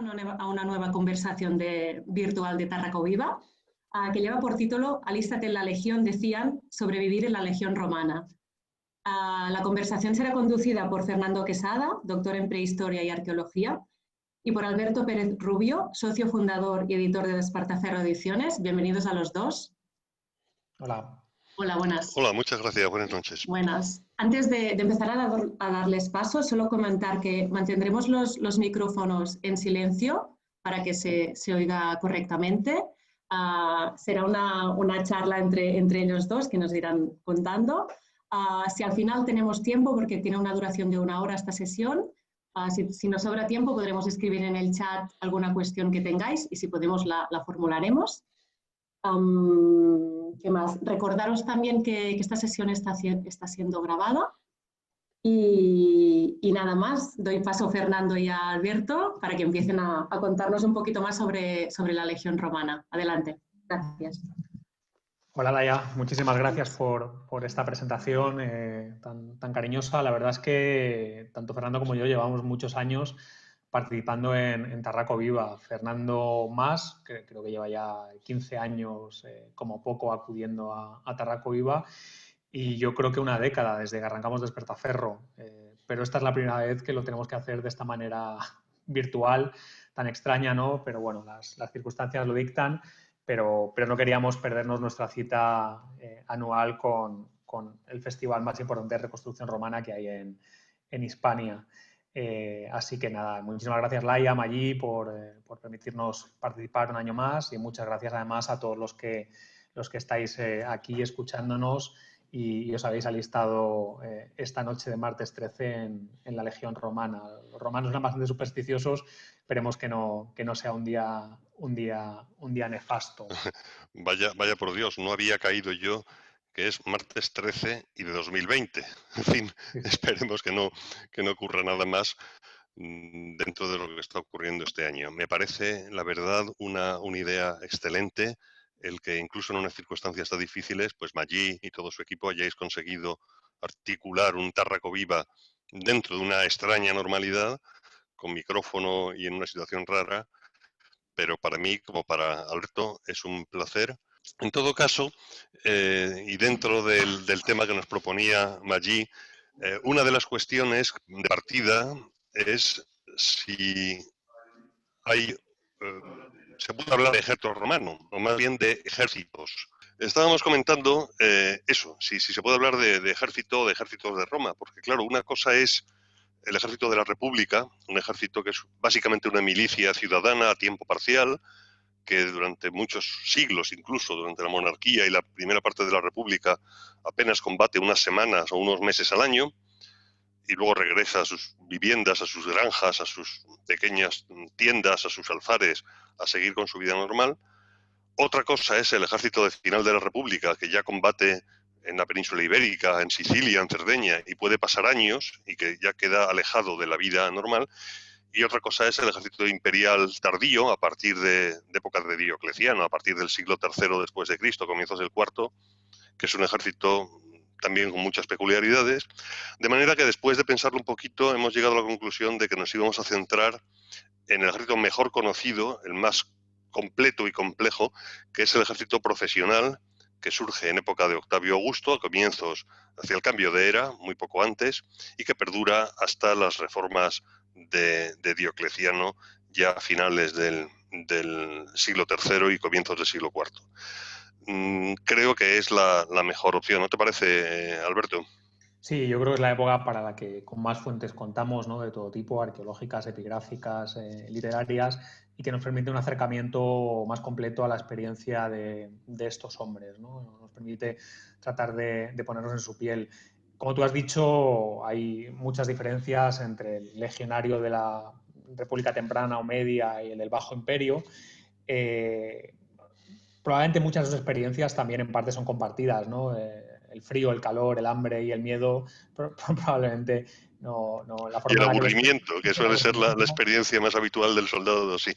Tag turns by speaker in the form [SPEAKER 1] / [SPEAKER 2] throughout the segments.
[SPEAKER 1] a una nueva conversación virtual de Tárraco Viva, que lleva por título Alístate en la Legión, decían, sobrevivir en la Legión Romana. La conversación será conducida por Fernando Quesada, doctor en Prehistoria y Arqueología, y por Alberto Pérez Rubio, socio fundador y editor de Despartaferro Ediciones. Bienvenidos a los dos.
[SPEAKER 2] Hola.
[SPEAKER 1] Hola, buenas.
[SPEAKER 3] Hola, muchas gracias. Buenas noches.
[SPEAKER 1] Buenas. Antes de empezar a darles paso, solo comentar que mantendremos los micrófonos en silencio para que se oiga correctamente. Será una charla entre ellos dos que nos irán contando. Si al final tenemos tiempo, porque tiene una duración de 1 hora esta sesión, si nos sobra tiempo podremos escribir en el chat alguna cuestión que tengáis y si podemos la formularemos. ¿Qué más? Recordaros también que esta sesión está siendo grabada y nada más. Doy paso a Fernando y a Alberto para que empiecen a contarnos un poquito más sobre la Legión Romana. Adelante. Gracias.
[SPEAKER 2] Hola, Laia. Muchísimas gracias por esta presentación tan cariñosa. La verdad es que tanto Fernando como yo llevamos muchos años participando en Tárraco Viva. Fernando más, que creo que lleva ya 15 años como poco acudiendo a Tárraco Viva, y yo creo que 1 década desde que arrancamos Despertaferro. Pero esta es la primera vez que lo tenemos que hacer de esta manera virtual, tan extraña, ¿no? Pero bueno, las circunstancias lo dictan, pero no queríamos perdernos nuestra cita anual con el festival más importante de reconstrucción romana que hay en Hispania. Así que nada, muchísimas gracias Laia, Magí, por permitirnos participar un año más, y muchas gracias además a todos los que estáis aquí escuchándonos y os habéis alistado esta noche de martes 13 en la Legión Romana. Los romanos eran bastante supersticiosos, esperemos que no sea un día nefasto.
[SPEAKER 3] Vaya por Dios, no había caído yo que es martes 13 y de 2020. En fin, esperemos que no ocurra nada más dentro de lo que está ocurriendo este año. Me parece, la verdad, una idea excelente el que incluso en unas circunstancias tan difíciles, pues Magí y todo su equipo hayáis conseguido articular un Tárraco Viva dentro de una extraña normalidad, con micrófono y en una situación rara, pero para mí, como para Alberto, es un placer. En todo caso, y dentro del tema que nos proponía Magí, una de las cuestiones de partida es si hay, se puede hablar de ejército romano, o más bien de ejércitos. Estábamos comentando eso, si se puede hablar de ejército o de ejércitos de Roma, porque claro, una cosa es el ejército de la República, un ejército que es básicamente una milicia ciudadana a tiempo parcial, que durante muchos siglos, incluso durante la monarquía y la primera parte de la República, apenas combate unas semanas o unos meses al año y luego regresa a sus viviendas, a sus granjas, a sus pequeñas tiendas, a sus alfares, a seguir con su vida normal. Otra cosa es el ejército de final de la República, que ya combate en la península ibérica, en Sicilia, en Cerdeña, y puede pasar años y que ya queda alejado de la vida normal. Y otra cosa es el ejército imperial tardío, a partir de épocas de Diocleciano, a partir del siglo III después de Cristo, comienzos del IV, que es un ejército también con muchas peculiaridades. De manera que después de pensarlo un poquito, hemos llegado a la conclusión de que nos íbamos a centrar en el ejército mejor conocido, el más completo y complejo, que es el ejército profesional, que surge en época de Octavio Augusto, a comienzos hacia el cambio de era, muy poco antes, y que perdura hasta las reformas de Diocleciano, ya a finales del siglo III y comienzos del siglo IV. Creo que es la mejor opción, ¿no te parece, Alberto?
[SPEAKER 2] Sí, yo creo que es la época para la que con más fuentes contamos, ¿no? De todo tipo, arqueológicas, epigráficas, literarias, y que nos permite un acercamiento más completo a la experiencia de estos hombres, ¿no? Nos permite tratar de ponernos en su piel. Como tú has dicho, hay muchas diferencias entre el legionario de la República Temprana o Media y el del Bajo Imperio. Probablemente muchas de sus experiencias también en parte son compartidas, ¿no? El frío, el calor, el hambre y el miedo, probablemente no la forma
[SPEAKER 3] y el
[SPEAKER 2] en la
[SPEAKER 3] aburrimiento, que suele ser la experiencia más habitual del soldado, sí.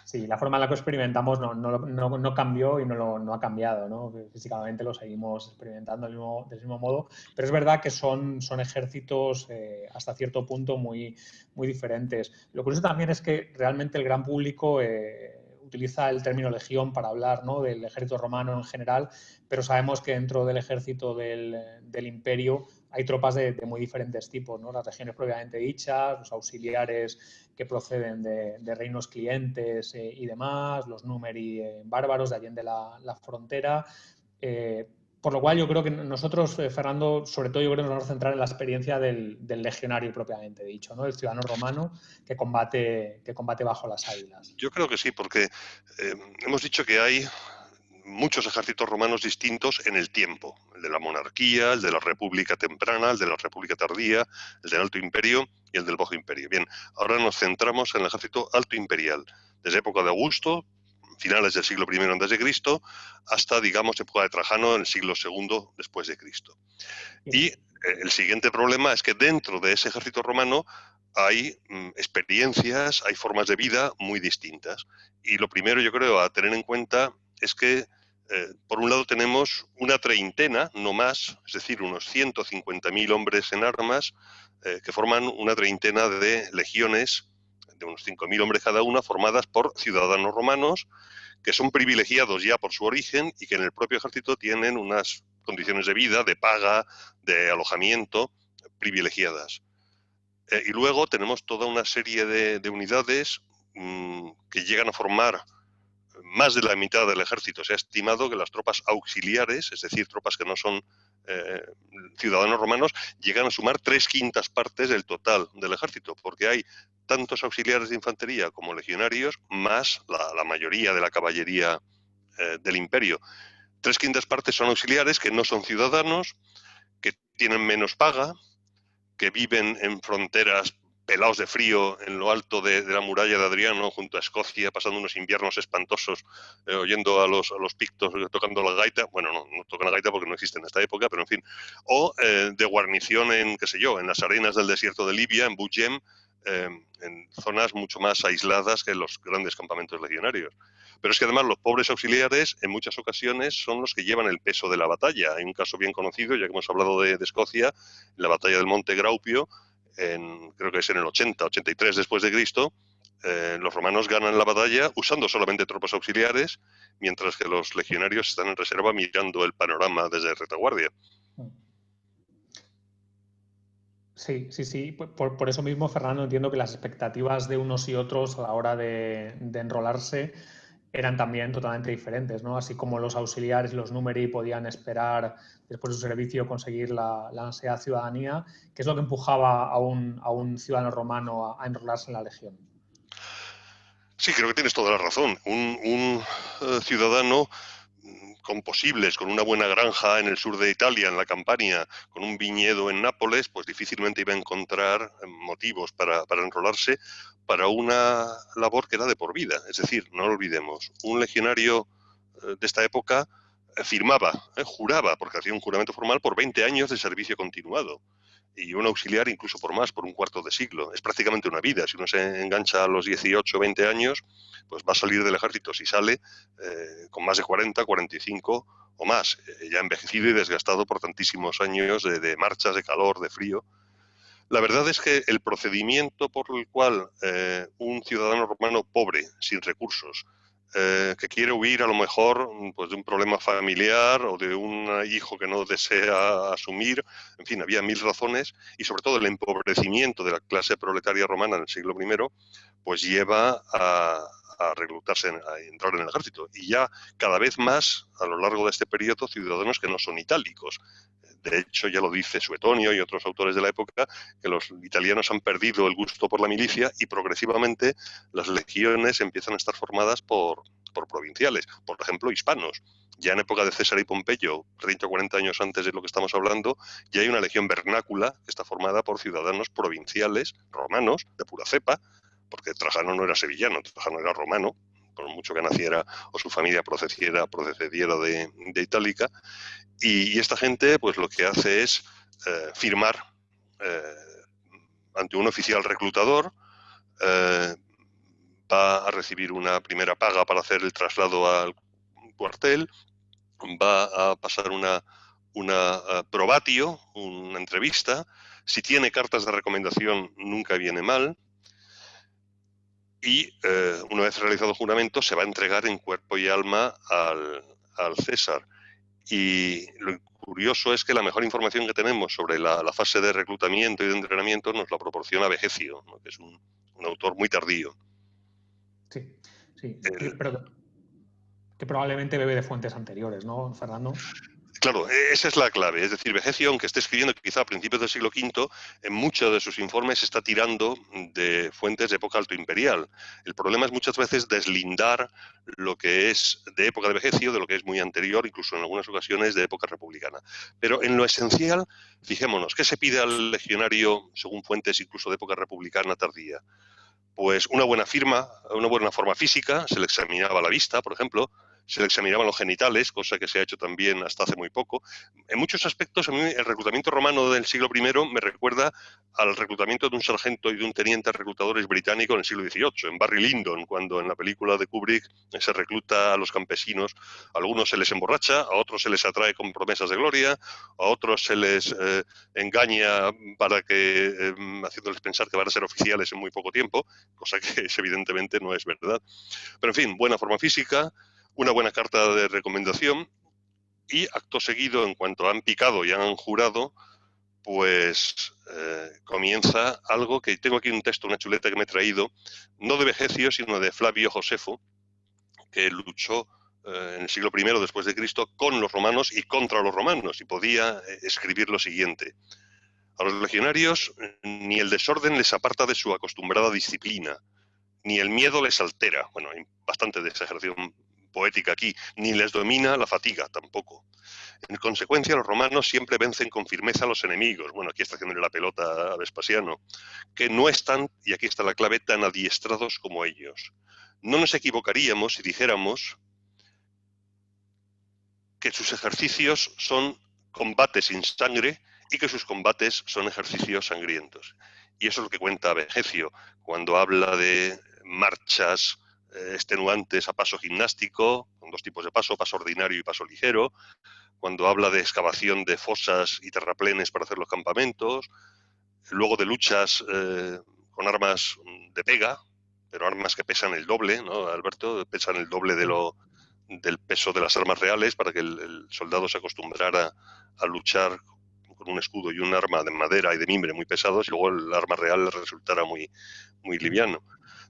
[SPEAKER 2] Sí, la forma en la que experimentamos no cambió y no ha cambiado, ¿no? Físicamente lo seguimos experimentando del mismo modo, pero es verdad que son ejércitos hasta cierto punto muy diferentes. Lo curioso también es que realmente el gran público utiliza el término legión para hablar, ¿no?, del ejército romano en general, pero sabemos que dentro del ejército del imperio hay tropas de muy diferentes tipos, ¿no? Las legiones propiamente dichas, los auxiliares que proceden de reinos clientes y demás, los numeri bárbaros de allende la frontera. Por lo cual yo creo que nosotros, Fernando, sobre todo yo creo que nos vamos a centrar en la experiencia del legionario propiamente dicho, ¿no?, el ciudadano romano que combate bajo las águilas.
[SPEAKER 3] Yo creo que sí, porque hemos dicho que hay muchos ejércitos romanos distintos en el tiempo. El de la monarquía, el de la república temprana, el de la república tardía, el del Alto Imperio y el del Bajo Imperio. Bien, ahora nos centramos en el ejército alto imperial, desde época de Augusto, finales del siglo I a.C., hasta, digamos, época de Trajano, en el siglo II después de Cristo. Y el siguiente problema es que dentro de ese ejército romano hay experiencias, hay formas de vida muy distintas. Y lo primero, yo creo, a tener en cuenta es que, por un lado, tenemos una treintena, no más, es decir, unos 150.000 hombres en armas, que forman una treintena de legiones, de unos 5.000 hombres cada una, formadas por ciudadanos romanos, que son privilegiados ya por su origen y que en el propio ejército tienen unas condiciones de vida, de paga, de alojamiento privilegiadas. Y luego tenemos toda una serie de unidades que llegan a formar más de la mitad del ejército. Se ha estimado que las tropas auxiliares, es decir, tropas que no son ciudadanos romanos, llegan a sumar 3/5 partes del total del ejército, porque hay tantos auxiliares de infantería como legionarios, más la mayoría de la caballería del imperio. 3/5 partes son auxiliares que no son ciudadanos, que tienen menos paga, que viven en fronteras pelados de frío en lo alto de la muralla de Adriano, junto a Escocia, pasando unos inviernos espantosos, oyendo a los pictos tocando la gaita. Bueno, no tocan la gaita porque no existe en esta época, pero en fin. O de guarnición en, qué sé yo, en las arenas del desierto de Libia, en Bujem, en zonas mucho más aisladas que los grandes campamentos legionarios. Pero es que además los pobres auxiliares en muchas ocasiones son los que llevan el peso de la batalla. Hay un caso bien conocido, ya que hemos hablado de Escocia, en la batalla del Monte Graupio, creo que es en el 80-83 después de Cristo. Los romanos ganan la batalla usando solamente tropas auxiliares, mientras que los legionarios están en reserva mirando el panorama desde retaguardia.
[SPEAKER 2] Sí. Por eso mismo, Fernando, entiendo que las expectativas de unos y otros a la hora de enrolarse eran también totalmente diferentes, ¿no? Así como los auxiliares y los numeri podían esperar después de su servicio conseguir la ansiada ciudadanía, ¿qué es lo que empujaba a un ciudadano romano a enrolarse en la legión?
[SPEAKER 3] Sí, creo que tienes toda la razón. Un ciudadano con posibles, con una buena granja en el sur de Italia, en la Campania, con un viñedo en Nápoles, pues difícilmente iba a encontrar motivos para enrolarse para una labor que era de por vida. Es decir, no lo olvidemos, un legionario de esta época firmaba, juraba, porque hacía un juramento formal por 20 años de servicio continuado. Y un auxiliar incluso por más, por un cuarto de siglo. Es prácticamente una vida. Si uno se engancha a los 18 o 20 años, pues va a salir del ejército, si sale, con más de 40, 45 o más, ya envejecido y desgastado por tantísimos años de marchas, de calor, de frío. La verdad es que el procedimiento por el cual un ciudadano romano pobre, sin recursos, que quiere huir a lo mejor pues de un problema familiar o de un hijo que no desea asumir, en fin, había mil razones, y sobre todo el empobrecimiento de la clase proletaria romana en el siglo I, pues lleva a reclutarse, a entrar en el ejército. Y ya cada vez más, a lo largo de este periodo, ciudadanos que no son itálicos. De hecho, ya lo dice Suetonio y otros autores de la época, que los italianos han perdido el gusto por la milicia y progresivamente las legiones empiezan a estar formadas por provinciales, por ejemplo, hispanos. Ya en época de César y Pompeyo, 30 o 40 años antes de lo que estamos hablando, ya hay una legión vernácula que está formada por ciudadanos provinciales romanos de pura cepa, porque Trajano no era sevillano, Trajano era romano, por mucho que naciera o su familia procediera de Itálica. Y esta gente, pues lo que hace es firmar ante un oficial reclutador va a recibir una primera paga para hacer el traslado al cuartel, va a pasar una probatio, una entrevista. Si tiene cartas de recomendación, nunca viene mal. Y una vez realizado el juramento, se va a entregar en cuerpo y alma al César. Y lo curioso es que la mejor información que tenemos sobre la fase de reclutamiento y de entrenamiento nos la proporciona Vegecio, ¿no? Que es un autor muy tardío.
[SPEAKER 2] Sí, sí, pero que probablemente bebe de fuentes anteriores, ¿no, Fernando?
[SPEAKER 3] Claro, esa es la clave. Es decir, Vegecio, aunque esté escribiendo quizá a principios del siglo V, en muchos de sus informes está tirando de fuentes de época altoimperial. El problema es muchas veces deslindar lo que es de época de Vegecio de lo que es muy anterior, incluso en algunas ocasiones de época republicana. Pero en lo esencial, fijémonos, ¿qué se pide al legionario según fuentes incluso de época republicana tardía? Pues una buena forma física, se le examinaba la vista, por ejemplo, se le examinaban los genitales, cosa que se ha hecho también hasta hace muy poco. En muchos aspectos, a mí el reclutamiento romano del siglo I me recuerda al reclutamiento de un sargento y de un teniente reclutadores británico en el siglo XVIII, en Barry Lyndon, cuando en la película de Kubrick se recluta a los campesinos. A algunos se les emborracha, a otros se les atrae con promesas de gloria, a otros se les engaña para que, haciéndoles pensar que van a ser oficiales en muy poco tiempo, cosa que evidentemente no es verdad. Pero en fin, buena forma física, una buena carta de recomendación y acto seguido, en cuanto han picado y han jurado, pues comienza algo que tengo aquí un texto, una chuleta que me he traído, no de Vegecio, sino de Flavio Josefo, que luchó en el siglo I después de Cristo con los romanos y contra los romanos, y podía escribir lo siguiente: a los legionarios ni el desorden les aparta de su acostumbrada disciplina, ni el miedo les altera. Bueno, hay bastante de exageración poética aquí. Ni les domina la fatiga, tampoco. En consecuencia, los romanos siempre vencen con firmeza a los enemigos. Bueno, aquí está haciéndole la pelota a Vespasiano. Que no están, y aquí está la clave, tan adiestrados como ellos. No nos equivocaríamos si dijéramos que sus ejercicios son combates sin sangre y que sus combates son ejercicios sangrientos. Y eso es lo que cuenta Vegecio cuando habla de marchas extenuantes a paso gimnástico, con dos tipos de paso ordinario y paso ligero, cuando habla de excavación de fosas y terraplenes para hacer los campamentos, luego de luchas con armas de pega, pero armas que pesan el doble, ¿no, Alberto? Pesan el doble del peso de las armas reales para que el soldado se acostumbrara a luchar con un escudo y un arma de madera y de mimbre muy pesados, y luego el arma real resultara muy, muy liviano.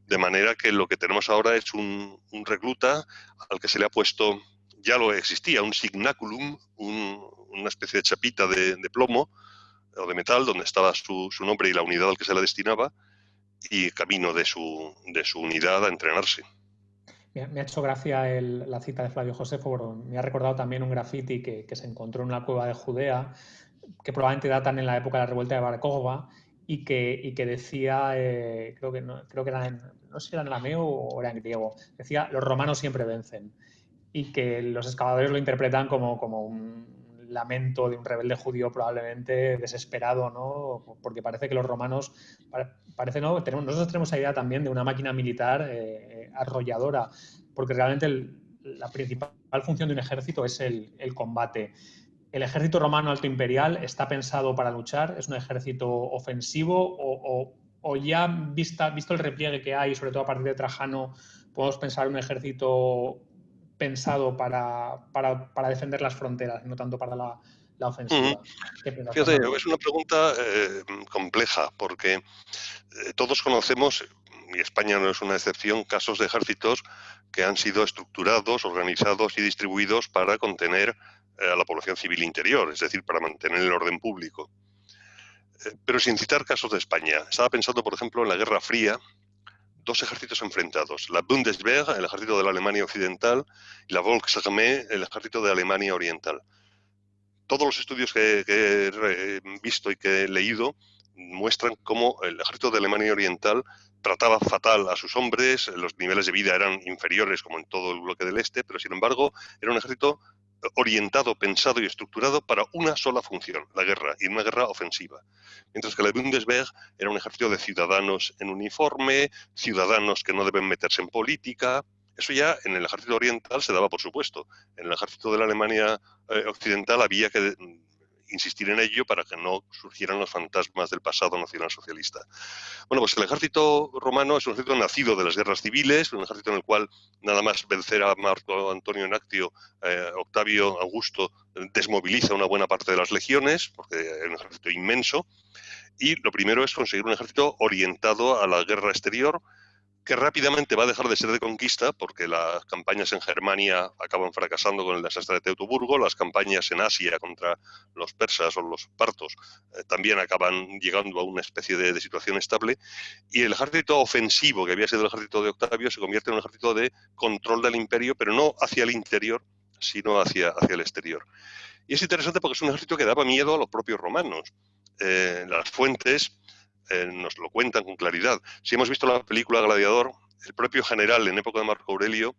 [SPEAKER 3] De manera que lo que tenemos ahora es un recluta al que se le ha puesto, ya lo existía, un signaculum, una especie de chapita de plomo o de metal donde estaba su nombre y la unidad al que se le destinaba, y camino de su unidad a entrenarse.
[SPEAKER 2] Me ha hecho gracia la cita de Flavio Josefo, porque me ha recordado también un grafiti que se encontró en una cueva de Judea, que probablemente datan en la época de la revuelta de Bar Kokhba, y que decía, creo que era no sé si era en arameo o era en griego, decía: los romanos siempre vencen, y que los excavadores lo interpretan como un lamento de un rebelde judío probablemente desesperado, ¿no? Porque parece que los romanos, ¿no? Nosotros tenemos esa idea también de una máquina militar arrolladora, porque realmente la principal función de un ejército es el combate. El ejército romano alto imperial está pensado para luchar, es un ejército ofensivo, o ya visto el repliegue que hay, sobre todo a partir de Trajano, podemos pensar un ejército pensado para defender las fronteras, no tanto para la ofensiva.
[SPEAKER 3] Fíjate, es una pregunta compleja, porque todos conocemos, y España no es una excepción, casos de ejércitos que han sido estructurados, organizados y distribuidos para contener a la población civil interior, es decir, para mantener el orden público. Pero sin citar casos de España, estaba pensando, por ejemplo, en la Guerra Fría, dos ejércitos enfrentados, la Bundeswehr, el ejército de la Alemania Occidental, y la Volksarmee, el ejército de Alemania Oriental. Todos los estudios que he visto y que he leído muestran cómo el ejército de Alemania Oriental trataba fatal a sus hombres, los niveles de vida eran inferiores como en todo el bloque del este, pero sin embargo era un ejército orientado, pensado y estructurado para una sola función, la guerra, y una guerra ofensiva. Mientras que la Bundeswehr era un ejército de ciudadanos en uniforme, ciudadanos que no deben meterse en política. Eso ya en el ejército oriental se daba por supuesto. En el ejército de la Alemania occidental había que insistir en ello para que no surgieran los fantasmas del pasado nacionalsocialista. Bueno, pues el ejército romano es un ejército nacido de las guerras civiles, un ejército en el cual nada más vencer a Marco Antonio Nactio, Octavio Augusto desmoviliza una buena parte de las legiones, porque es un ejército inmenso, y lo primero es conseguir un ejército orientado a la guerra exterior, que rápidamente va a dejar de ser de conquista porque las campañas en Germania acaban fracasando con el desastre de Teutoburgo, las campañas en Asia contra los persas o los partos también acaban llegando a una especie de situación estable, y el ejército ofensivo, que había sido el ejército de Octavio, se convierte en un ejército de control del imperio, pero no hacia el interior, sino hacia el exterior. Y es interesante porque es un ejército que daba miedo a los propios romanos. Las fuentes nos lo cuentan con claridad. Si hemos visto la película Gladiador, el propio general en época de Marco Aurelio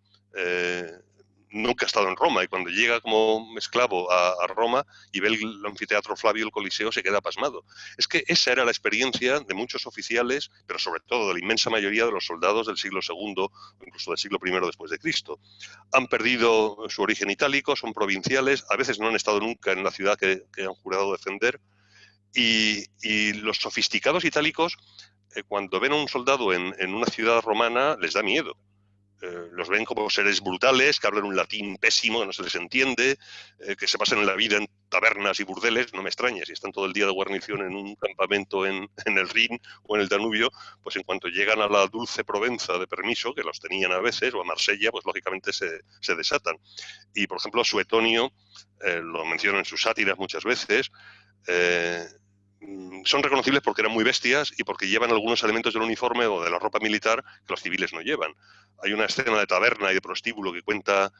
[SPEAKER 3] nunca ha estado en Roma, y cuando llega como esclavo a Roma y ve el anfiteatro Flavio, el Coliseo, se queda pasmado. Es que esa era la experiencia de muchos oficiales, pero sobre todo de la inmensa mayoría de los soldados del siglo II o incluso del siglo I después de Cristo. Han perdido su origen itálico, son provinciales, a veces no han estado nunca en la ciudad que han jurado defender. Y los sofisticados itálicos, cuando ven a un soldado en una ciudad romana, les da miedo. Los ven como seres brutales, que hablan un latín pésimo, que no se les entiende, que se pasan en la vida en tabernas y burdeles. No me extraña, si están todo el día de guarnición en un campamento en el Rin o en el Danubio, pues en cuanto llegan a la dulce Provenza de permiso, que los tenían a veces, o a Marsella, pues lógicamente se desatan. Y, por ejemplo, Suetonio, lo menciona en sus sátiras muchas veces, son reconocibles porque eran muy bestias y porque llevan algunos elementos del uniforme o de la ropa militar que los civiles no llevan. Hay una escena de taberna y de prostíbulo que cuenta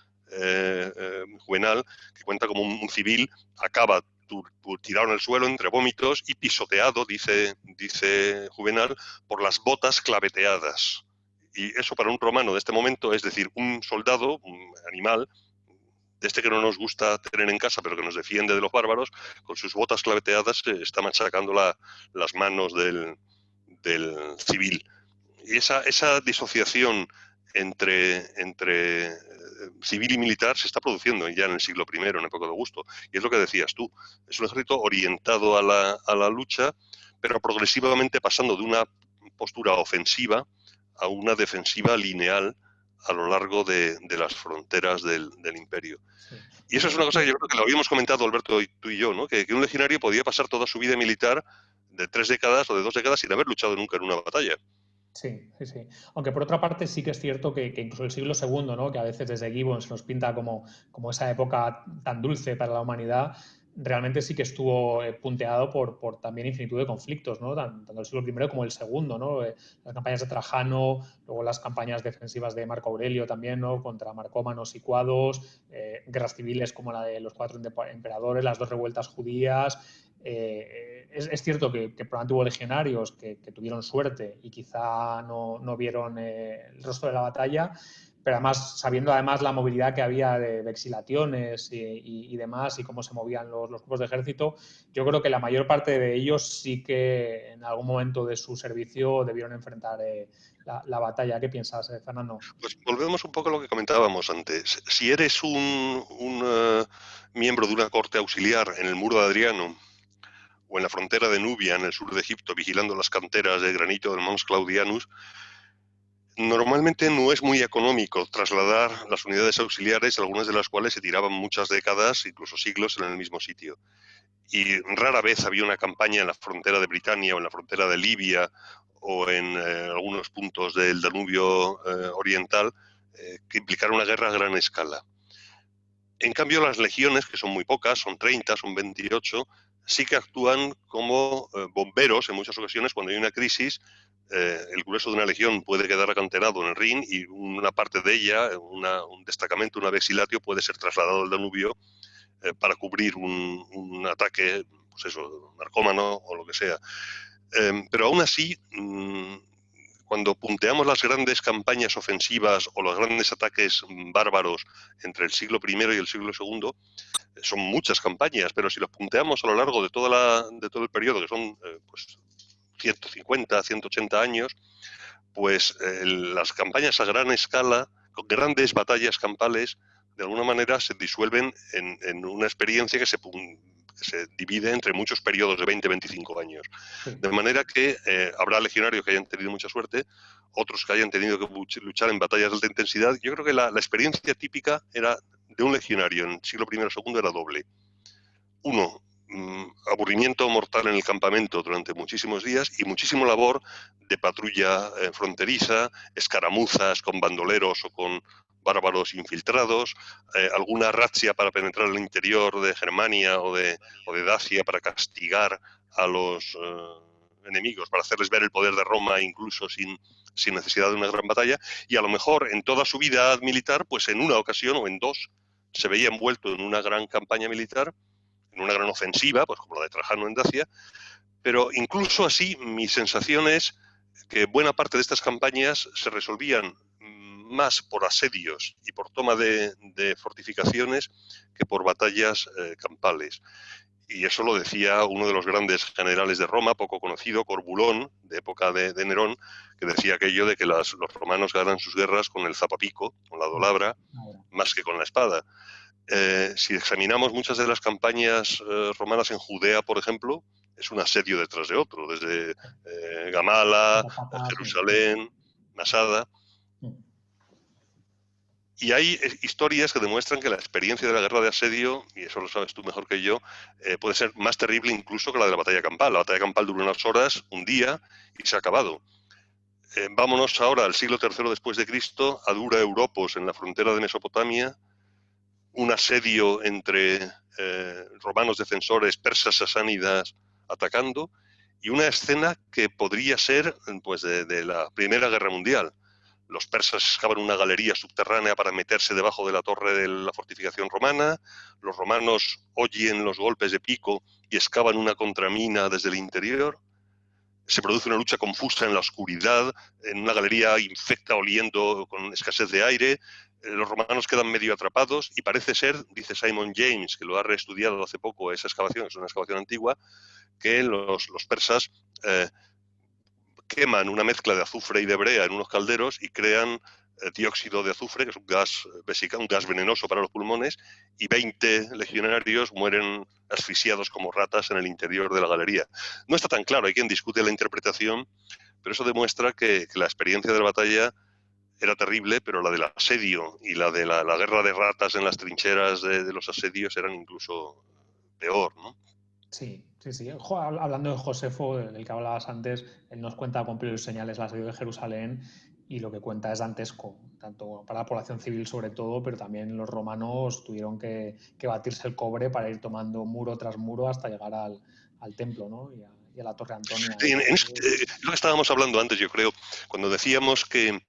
[SPEAKER 3] Juvenal, que cuenta como un civil acaba tirado en el suelo entre vómitos y pisoteado, dice Juvenal, por las botas claveteadas. Y eso para un romano de este momento, es decir, un soldado, un animal, de este que no nos gusta tener en casa, pero que nos defiende de los bárbaros, con sus botas claveteadas está machacando las manos del civil. Y esa disociación entre civil y militar se está produciendo ya en el siglo I, en época de Augusto. Y es lo que decías tú, es un ejército orientado a la lucha, pero progresivamente pasando de una postura ofensiva a una defensiva lineal a lo largo de las fronteras del imperio. Sí. Y eso es una cosa que yo creo que lo habíamos comentado, Alberto, tú y yo, ¿no? Que un legionario podía pasar toda su vida militar de 3 décadas o de 2 décadas sin haber luchado nunca en una batalla.
[SPEAKER 2] Sí, sí, sí. Aunque por otra parte sí que es cierto que incluso el siglo II, ¿no? Que a veces desde Gibbon nos pinta como esa época tan dulce para la humanidad, realmente sí que estuvo punteado por también infinitud de conflictos, ¿no? Tanto el siglo I como el segundo, ¿no? Las campañas de Trajano, luego las campañas defensivas de Marco Aurelio también, ¿no? Contra marcómanos y cuados, guerras civiles como la de los 4 emperadores, las 2 revueltas judías. Es cierto que probablemente hubo legionarios que tuvieron suerte y quizá no vieron el rostro de la batalla, pero además, sabiendo además la movilidad que había de exilaciones y demás, y cómo se movían los grupos de ejército, yo creo que la mayor parte de ellos sí que en algún momento de su servicio debieron enfrentar la batalla. ¿Qué piensas, Fernando?
[SPEAKER 3] Pues volvemos un poco a lo que comentábamos antes. Si eres un miembro de una corte auxiliar en el muro de Adriano o en la frontera de Nubia, en el sur de Egipto, vigilando las canteras de granito del Mons Claudianus, normalmente no es muy económico trasladar las unidades auxiliares, algunas de las cuales se tiraban muchas décadas, incluso siglos, en el mismo sitio. Y rara vez había una campaña en la frontera de Britania o en la frontera de Libia o en algunos puntos del Danubio oriental que implicara una guerra a gran escala. En cambio, las legiones, que son muy pocas, son 30, son 28, sí que actúan como bomberos en muchas ocasiones cuando hay una crisis. El grueso de una legión puede quedar acantonado en el Rin y una parte de ella, un destacamento, una vexilatio, puede ser trasladado al Danubio para cubrir un ataque, pues eso, narcómano o lo que sea. Pero aún así, cuando punteamos las grandes campañas ofensivas o los grandes ataques bárbaros entre el siglo I y el siglo II, son muchas campañas, pero si los punteamos a lo largo de todo el periodo, que son pues 150, 180 años, pues las campañas a gran escala, con grandes batallas campales, de alguna manera se disuelven en una experiencia que se divide entre muchos periodos de 20-25 años. De manera que habrá legionarios que hayan tenido mucha suerte, otros que hayan tenido que luchar en batallas de alta intensidad. Yo creo que la experiencia típica era de un legionario en el siglo I o II era doble. Uno, aburrimiento mortal en el campamento durante muchísimos días y muchísima labor de patrulla fronteriza, escaramuzas con bandoleros o con bárbaros infiltrados, alguna razzia para penetrar el interior de Germania o de Dacia para castigar a los enemigos, para hacerles ver el poder de Roma incluso sin necesidad de una gran batalla, y a lo mejor en toda su vida militar, pues en una ocasión o en dos, se veía envuelto en una gran campaña militar, en una gran ofensiva, pues como la de Trajano en Dacia, pero incluso así mi sensación es que buena parte de estas campañas se resolvían más por asedios y por toma de fortificaciones que por batallas campales. Y eso lo decía uno de los grandes generales de Roma, poco conocido, Corbulón, de época de Nerón, que decía aquello de que los romanos ganan sus guerras con el zapapico, con la dolabra, más que con la espada. Si examinamos muchas de las campañas romanas en Judea, por ejemplo, es un asedio detrás de otro, desde Gamala, Jerusalén, Masada. Y hay historias que demuestran que la experiencia de la guerra de asedio, y eso lo sabes tú mejor que yo, puede ser más terrible incluso que la de la batalla campal. La batalla campal dura unas horas, un día, y se ha acabado. Vámonos ahora al siglo III después de Cristo, a Dura Europos, en la frontera de Mesopotamia, un asedio entre romanos defensores, persas sasánidas atacando, y una escena que podría ser pues, de la Primera Guerra Mundial. Los persas excavan una galería subterránea para meterse debajo de la torre de la fortificación romana, los romanos oyen los golpes de pico y excavan una contramina desde el interior, se produce una lucha confusa en la oscuridad, en una galería infecta oliendo con escasez de aire, los romanos quedan medio atrapados y parece ser, dice Simon James, que lo ha reestudiado hace poco esa excavación, es una excavación antigua, que los persas queman una mezcla de azufre y de brea en unos calderos y crean dióxido de azufre, que es un gas venenoso para los pulmones, y 20 legionarios mueren asfixiados como ratas en el interior de la galería. No está tan claro, hay quien discute la interpretación, pero eso demuestra que la experiencia de la batalla era terrible, pero la del asedio y la de la guerra de ratas en las trincheras de los asedios eran incluso peor, ¿no?
[SPEAKER 2] Sí, sí, sí. Hablando de Josefo, del que hablabas antes, él nos cuenta con pelos y señales el asedio de Jerusalén y lo que cuenta es dantesco, tanto para la población civil sobre todo, pero también los romanos tuvieron que batirse el cobre para ir tomando muro tras muro hasta llegar al templo, ¿no? y a la Torre Antonia.
[SPEAKER 3] Sí, lo que estábamos hablando antes, yo creo, cuando decíamos que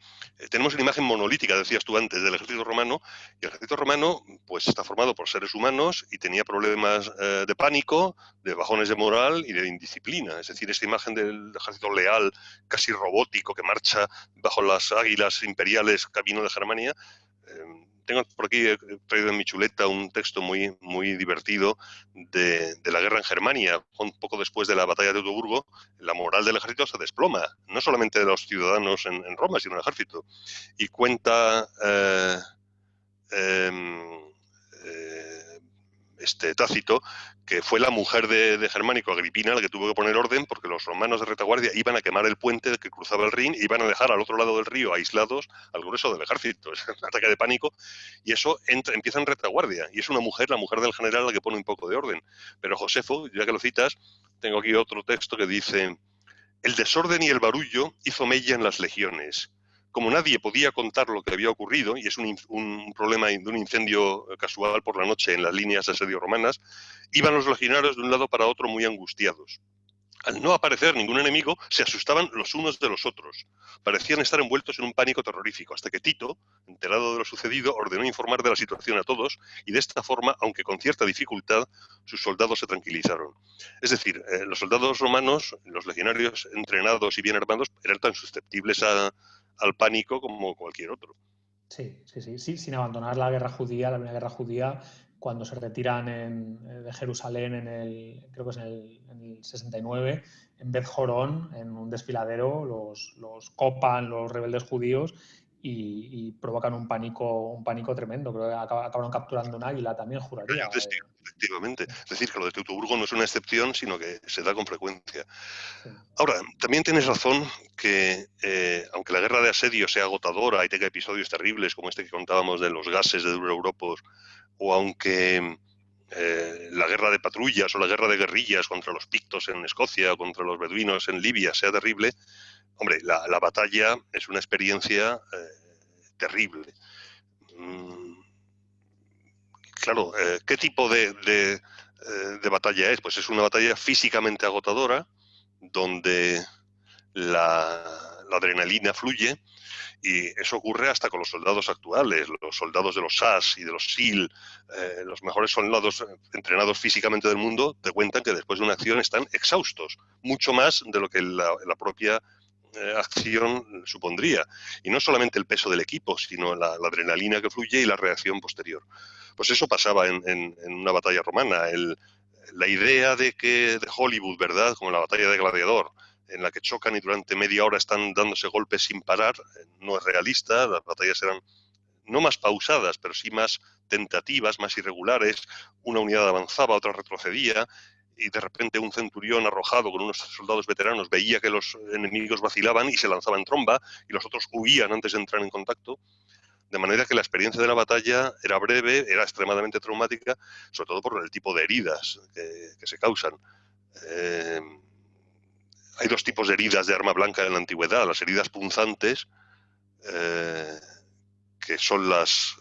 [SPEAKER 3] tenemos una imagen monolítica, decías tú antes, del ejército romano, y el ejército romano pues está formado por seres humanos y tenía problemas de pánico, de bajones de moral y de indisciplina. Es decir, esta imagen del ejército leal, casi robótico, que marcha bajo las águilas imperiales camino de Germania. Tengo por aquí, he traído en mi chuleta un texto muy, muy divertido de la guerra en Germania. Un poco después de la batalla de Teutoburgo, la moral del ejército se desploma, no solamente de los ciudadanos en Roma, sino en el ejército. Y cuenta Tácito, que fue la mujer de Germánico, Agripina, la que tuvo que poner orden porque los romanos de retaguardia iban a quemar el puente que cruzaba el Rin y iban a dejar al otro lado del río aislados al grueso del ejército. Es un ataque de pánico y eso empieza en retaguardia y es una mujer, la mujer del general, la que pone un poco de orden. Pero Josefo, ya que lo citas, tengo aquí otro texto que dice: el desorden y el barullo hizo mella en las legiones. Como nadie podía contar lo que había ocurrido, y es un problema de un incendio casual por la noche en las líneas de asedio romanas, iban los legionarios de un lado para otro muy angustiados. Al no aparecer ningún enemigo, se asustaban los unos de los otros. Parecían estar envueltos en un pánico terrorífico, hasta que Tito, enterado de lo sucedido, ordenó informar de la situación a todos y de esta forma, aunque con cierta dificultad, sus soldados se tranquilizaron. Es decir, los soldados romanos, los legionarios entrenados y bien armados, eran tan susceptibles al pánico como cualquier otro.
[SPEAKER 2] Sí, sin abandonar la guerra judía, la primera guerra judía, cuando se retiran de Jerusalén creo que es en el 69, en Beth Jorón, en un desfiladero, los copan los rebeldes judíos y provocan un pánico tremendo. Creo que acabaron capturando un águila también, juraría.
[SPEAKER 3] Efectivamente. Es decir, que lo de Teutoburgo no es una excepción, sino que se da con frecuencia.
[SPEAKER 2] Sí.
[SPEAKER 3] Ahora, también tienes razón que, aunque la guerra de asedio sea agotadora y tenga episodios terribles como este que contábamos de los gases de Duroeuropos, o aunque la guerra de patrullas o la guerra de guerrillas contra los pictos en Escocia o contra los beduinos en Libia sea terrible, hombre, la batalla es una experiencia terrible. Claro, ¿qué tipo de batalla es? Pues es una batalla físicamente agotadora, donde la adrenalina fluye, y eso ocurre hasta con los soldados actuales, los soldados de los SAS y de los SEAL, los mejores soldados entrenados físicamente del mundo, te cuentan que después de una acción están exhaustos, mucho más de lo que la propia acción supondría. Y no solamente el peso del equipo, sino la adrenalina que fluye y la reacción posterior. Pues eso pasaba en una batalla romana. La idea de Hollywood, ¿verdad?, como la batalla de Gladiador, en la que chocan y durante media hora están dándose golpes sin parar, no es realista. Las batallas eran no más pausadas, pero sí más tentativas, más irregulares. Una unidad avanzaba, otra retrocedía, y de repente un centurión arrojado con unos soldados veteranos veía que los enemigos vacilaban y se lanzaba en tromba, y los otros huían antes de entrar en contacto. De manera que la experiencia de la batalla era breve, era extremadamente traumática, sobre todo por el tipo de heridas que se causan. Hay dos tipos de heridas de arma blanca en la antigüedad: las heridas punzantes, que son las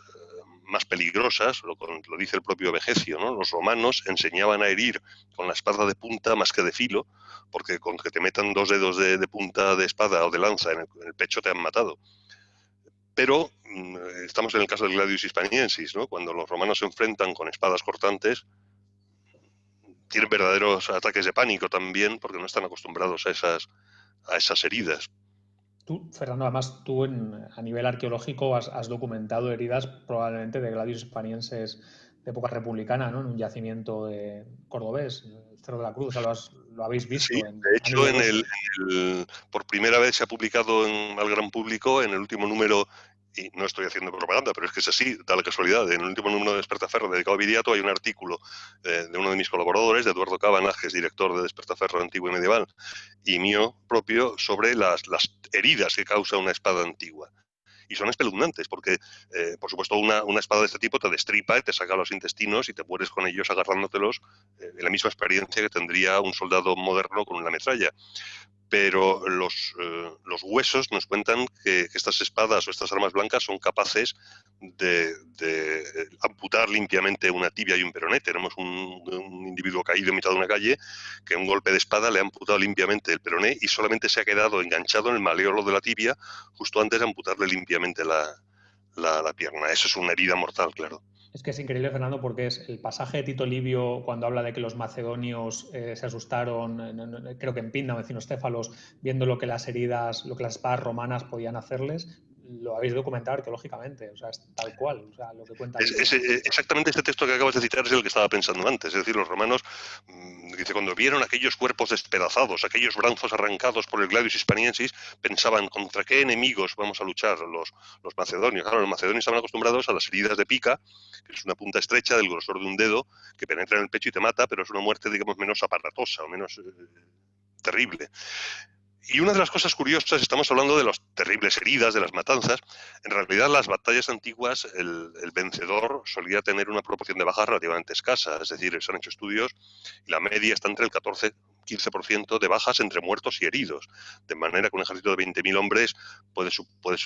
[SPEAKER 3] más peligrosas, lo dice el propio Vegecio, ¿no? Los romanos enseñaban a herir con la espada de punta más que de filo, porque con que te metan 2 dedos de punta de espada o de lanza en el pecho te han matado. Pero estamos en el caso del Gladius Hispaniensis, ¿no? Cuando los romanos se enfrentan con espadas cortantes, tienen verdaderos ataques de pánico también, porque no están acostumbrados a esas heridas.
[SPEAKER 2] Tú, Fernando, además tú a nivel arqueológico has documentado heridas probablemente de Gladius Hispanienses de época republicana, ¿no? En un yacimiento cordobés, el Cerro de la Cruz. O sea, lo habéis visto.
[SPEAKER 3] Sí, de hecho, por primera vez se ha publicado al gran público en el último número, y no estoy haciendo propaganda, pero es que es así, da la casualidad. En el último número de Despertaferro dedicado a Viriato hay un artículo de uno de mis colaboradores, de Eduardo Cabanag, que es director de Despertaferro antiguo y medieval, y mío propio, sobre las heridas que causa una espada antigua. Y son espeluznantes, porque, por supuesto, una espada de este tipo te destripa y te saca los intestinos y te mueres con ellos agarrándotelos, en la misma experiencia que tendría un soldado moderno con una metralla. Pero los huesos nos cuentan que estas espadas o estas armas blancas son capaces de amputar limpiamente una tibia y un peroné. Tenemos un individuo caído en mitad de una calle que un golpe de espada le ha amputado limpiamente el peroné y solamente se ha quedado enganchado en el maleolo de la tibia justo antes de amputarle limpiamente la pierna. Eso es una herida mortal, claro.
[SPEAKER 2] Es que es increíble, Fernando, porque es el pasaje de Tito Livio cuando habla de que los macedonios se asustaron, creo que en Pinda o en Cinostéfalos, viendo lo que las espadas romanas podían hacerles. Lo habéis documentado arqueológicamente, o sea, es tal cual, o sea, lo que cuenta.
[SPEAKER 3] Exactamente este texto que acabas de citar es el que estaba pensando antes. Es decir, los romanos, dice, cuando vieron aquellos cuerpos despedazados, aquellos brazos arrancados por el Gladius Hispaniensis, pensaban, ¿contra qué enemigos vamos a luchar los macedonios? Claro, los macedonios estaban acostumbrados a las heridas de pica, que es una punta estrecha del grosor de un dedo, que penetra en el pecho y te mata, pero es una muerte, digamos, menos aparatosa o menos terrible. Y una de las cosas curiosas, estamos hablando de las terribles heridas, de las matanzas. En realidad, las batallas antiguas, el vencedor solía tener una proporción de bajas relativamente escasa. Es decir, se han hecho estudios y la media está entre el 14-15% de bajas entre muertos y heridos. De manera que un ejército de 20.000 hombres puede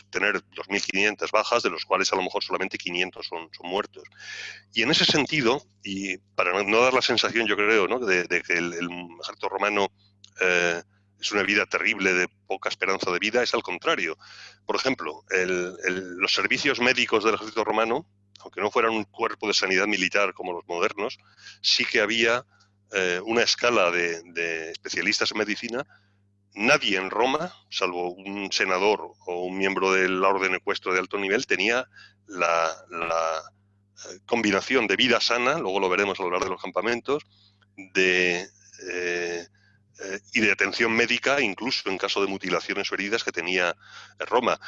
[SPEAKER 3] tener 2.500 bajas, de los cuales a lo mejor solamente 500 son muertos. Y en ese sentido, y para no dar la sensación, yo creo, ¿no?, de que el ejército romano es una vida terrible de poca esperanza de vida, es al contrario. Por ejemplo, los servicios médicos del ejército romano, aunque no fueran un cuerpo de sanidad militar como los modernos, sí que había una escala de especialistas en medicina. Nadie en Roma, salvo un senador o un miembro de la orden ecuestre de alto nivel, tenía la combinación de vida sana, luego lo veremos al hablar de los campamentos, y de atención médica, incluso en caso de mutilaciones o heridas que tenía Roma.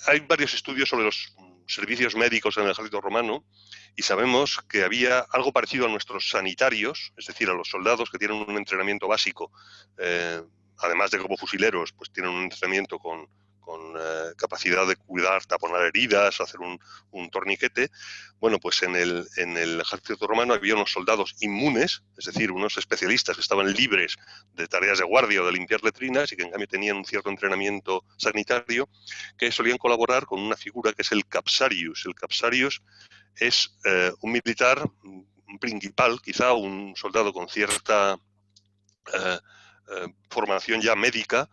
[SPEAKER 3] Hay varios estudios sobre los servicios médicos en el ejército romano y sabemos que había algo parecido a nuestros sanitarios, es decir, a los soldados que tienen un entrenamiento básico, además de como fusileros, pues tienen un entrenamiento con capacidad de cuidar, taponar heridas, hacer un torniquete. Bueno, pues en el ejército romano había unos soldados inmunes, es decir, unos especialistas que estaban libres de tareas de guardia o de limpiar letrinas y que en cambio tenían un cierto entrenamiento sanitario, que solían colaborar con una figura que es el capsarius. El capsarius es un militar, un principal, quizá un soldado con cierta formación ya médica,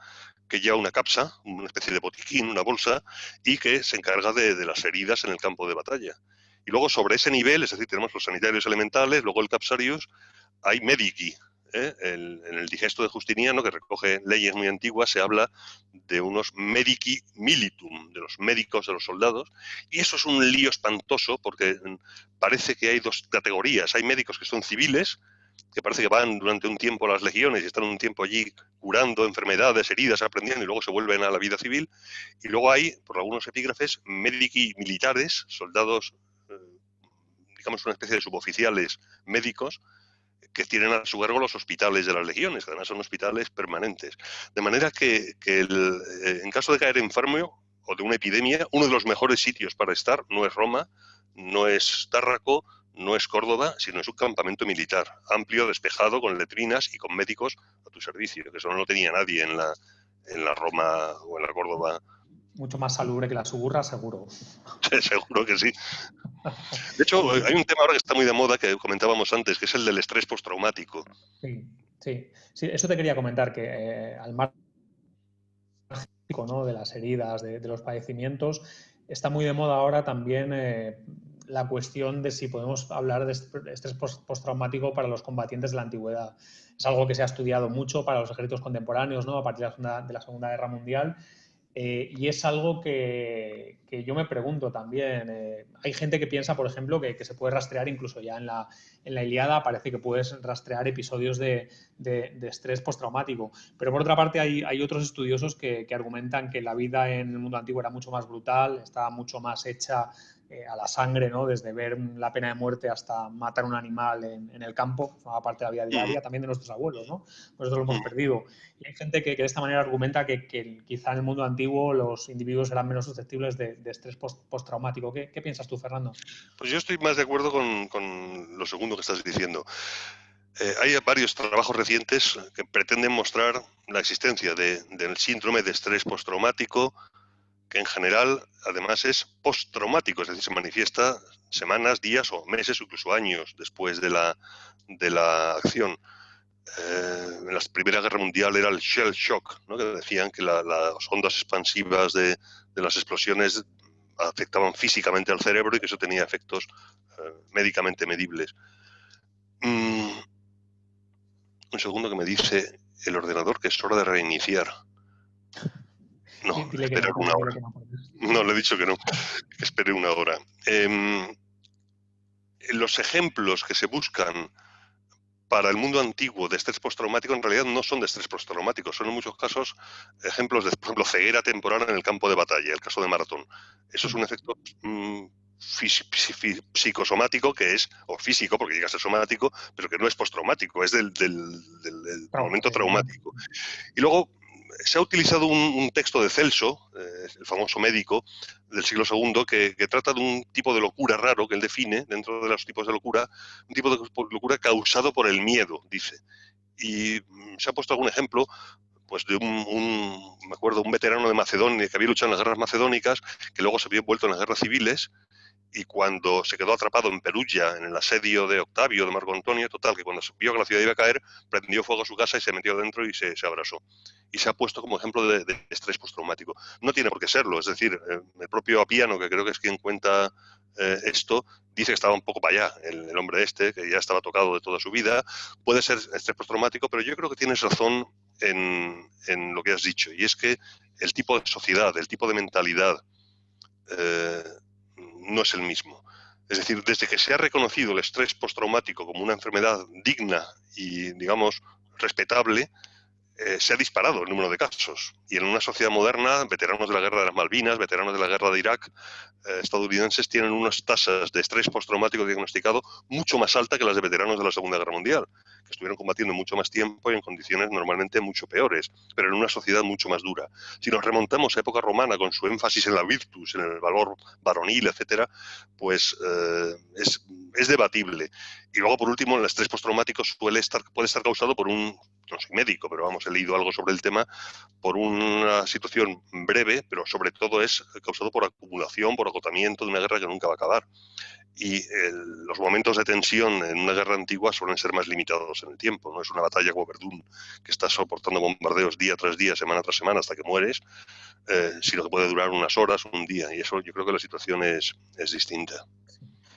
[SPEAKER 3] que lleva una capsa, una especie de botiquín, una bolsa, y que se encarga de las heridas en el campo de batalla. Y luego sobre ese nivel, es decir, tenemos los sanitarios elementales, luego el capsarius, hay medici. En el digesto de Justiniano, que recoge leyes muy antiguas, se habla de unos medici militum, de los médicos de los soldados, y eso es un lío espantoso porque parece que hay dos categorías. Hay médicos que son civiles, que parece que van durante un tiempo a las legiones y están un tiempo allí curando enfermedades, heridas, aprendiendo y luego se vuelven a la vida civil. Y luego hay, por algunos epígrafes, medici militares, soldados, digamos una especie de suboficiales médicos, que tienen a su cargo los hospitales de las legiones, que además son hospitales permanentes. De manera que en caso de caer enfermo o de una epidemia, uno de los mejores sitios para estar no es Roma, no es Tárraco, no es Córdoba, sino es un campamento militar, amplio, despejado, con letrinas y con médicos a tu servicio, que eso no lo tenía nadie en la Roma o en la Córdoba.
[SPEAKER 2] Mucho más salubre que la suburra, seguro.
[SPEAKER 3] Seguro que sí. De hecho, hay un tema ahora que está muy de moda, que comentábamos antes, que es el del estrés postraumático.
[SPEAKER 2] Sí, eso te quería comentar, que al margen, ¿no?, de las heridas, de los padecimientos, está muy de moda ahora también la cuestión de si podemos hablar de estrés postraumático para los combatientes de la antigüedad. Es algo que se ha estudiado mucho para los ejércitos contemporáneos, ¿no?, a partir de la Segunda Guerra Mundial. Y es algo que yo me pregunto también. Hay gente que piensa, por ejemplo, que se puede rastrear incluso ya en la Ilíada, parece que puedes rastrear episodios de estrés postraumático. Pero por otra parte hay otros estudiosos que argumentan que la vida en el mundo antiguo era mucho más brutal, estaba mucho más hecha a la sangre, ¿no?, desde ver la pena de muerte hasta matar un animal en el campo, formaba parte de la vida diaria, también de nuestros abuelos, ¿no? Nosotros lo hemos perdido. Y hay gente que de esta manera argumenta que quizá en el mundo antiguo los individuos eran menos susceptibles de estrés postraumático. ¿Qué piensas tú, Fernando?
[SPEAKER 3] Pues yo estoy más de acuerdo con lo segundo que estás diciendo. Hay varios trabajos recientes que pretenden mostrar la existencia del síndrome de estrés postraumático, que en general además es postraumático, es decir, se manifiesta semanas, días o meses o incluso años después de la acción. En la Primera Guerra Mundial era el shell shock, ¿no?, que decían que las ondas expansivas de las explosiones afectaban físicamente al cerebro y que eso tenía efectos médicamente medibles. Un segundo, que me dice el ordenador que es hora de reiniciar. No, esperar una hora. No, le he dicho que no, que espere una hora. Los ejemplos que se buscan para el mundo antiguo de estrés postraumático en realidad no son de estrés postraumático, son en muchos casos ejemplos de, por ejemplo, ceguera temporal en el campo de batalla, el caso de Maratón. Eso es un efecto psicosomático que es, o físico, porque llega a ser somático, pero que no es postraumático, es del momento traumático. Y luego se ha utilizado un texto de Celso, el famoso médico del siglo II, que trata de un tipo de locura raro que él define dentro de los tipos de locura, un tipo de locura causado por el miedo, dice. Y se ha puesto algún ejemplo, pues de me acuerdo, un veterano de Macedonia que había luchado en las guerras macedónicas, que luego se había vuelto en las guerras civiles y cuando se quedó atrapado en Perugia, en el asedio de Octavio, de Marco Antonio, total, que cuando vio que la ciudad iba a caer, prendió fuego a su casa y se metió dentro y se abrazó. Y se ha puesto como ejemplo de estrés postraumático. No tiene por qué serlo, es decir, el propio Appiano, que creo que es quien cuenta esto, dice que estaba un poco para allá, el hombre este, que ya estaba tocado de toda su vida. Puede ser estrés postraumático, pero yo creo que tienes razón en lo que has dicho, y es que el tipo de sociedad, el tipo de mentalidad, no es el mismo. Es decir, desde que se ha reconocido el estrés postraumático como una enfermedad digna y, digamos, respetable, se ha disparado el número de casos. Y en una sociedad moderna, veteranos de la guerra de las Malvinas, veteranos de la guerra de Irak, estadounidenses, tienen unas tasas de estrés postraumático diagnosticado mucho más altas que las de veteranos de la Segunda Guerra Mundial, que estuvieron combatiendo mucho más tiempo y en condiciones normalmente mucho peores, pero en una sociedad mucho más dura. Si nos remontamos a época romana, con su énfasis en la virtus, en el valor varonil, etcétera, pues es debatible. Y luego, por último, el estrés postraumático puede estar causado por no soy médico, pero vamos, he leído algo sobre el tema, por una situación breve, pero sobre todo es causado por acumulación, por agotamiento de una guerra que nunca va a acabar. Y los momentos de tensión en una guerra antigua suelen ser más limitados en el tiempo. No es una batalla como Verdún, que estás soportando bombardeos día tras día, semana tras semana, hasta que mueres, sino que puede durar unas horas, un día. Y eso yo creo que la situación es distinta.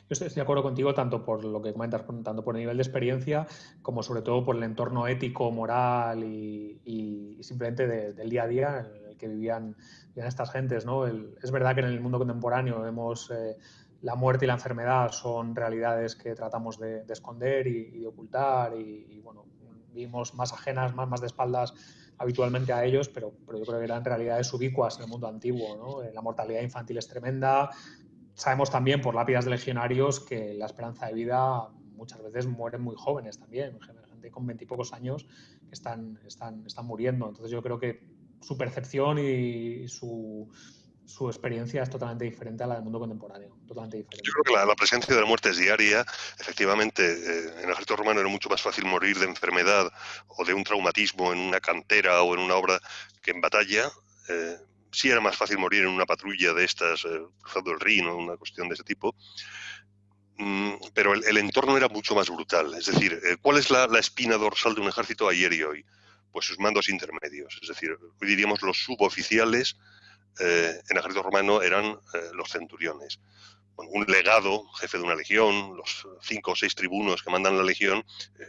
[SPEAKER 2] Yo estoy de acuerdo contigo tanto por lo que comentas, tanto por el nivel de experiencia como sobre todo por el entorno ético, moral y simplemente del día a día en el que vivían estas gentes, ¿no? Es verdad que en el mundo contemporáneo vemos la muerte y la enfermedad son realidades que tratamos de esconder y de ocultar y bueno, vivimos más ajenas, más de espaldas habitualmente a ellos, pero yo creo que eran realidades ubicuas en el mundo antiguo, ¿no? La mortalidad infantil es tremenda. Sabemos también por lápidas de legionarios que la esperanza de vida muchas veces mueren muy jóvenes también, gente con 20 y pocos años que están muriendo. Entonces yo creo que su percepción y su experiencia es totalmente diferente a la del mundo contemporáneo, totalmente diferente.
[SPEAKER 3] Yo creo que la presencia de la muerte es diaria. Efectivamente, en el ejército romano era mucho más fácil morir de enfermedad o de un traumatismo en una cantera o en una obra que en batalla. Sí era más fácil morir en una patrulla de estas, cruzando el Rin o una cuestión de ese tipo. Pero el entorno era mucho más brutal. Es decir, ¿cuál es la espina dorsal de un ejército ayer y hoy? Pues sus mandos intermedios. Es decir, hoy diríamos los suboficiales. En el ejército romano eran los centuriones. Bueno, un legado, jefe de una legión, los 5 o 6 tribunos que mandan la legión,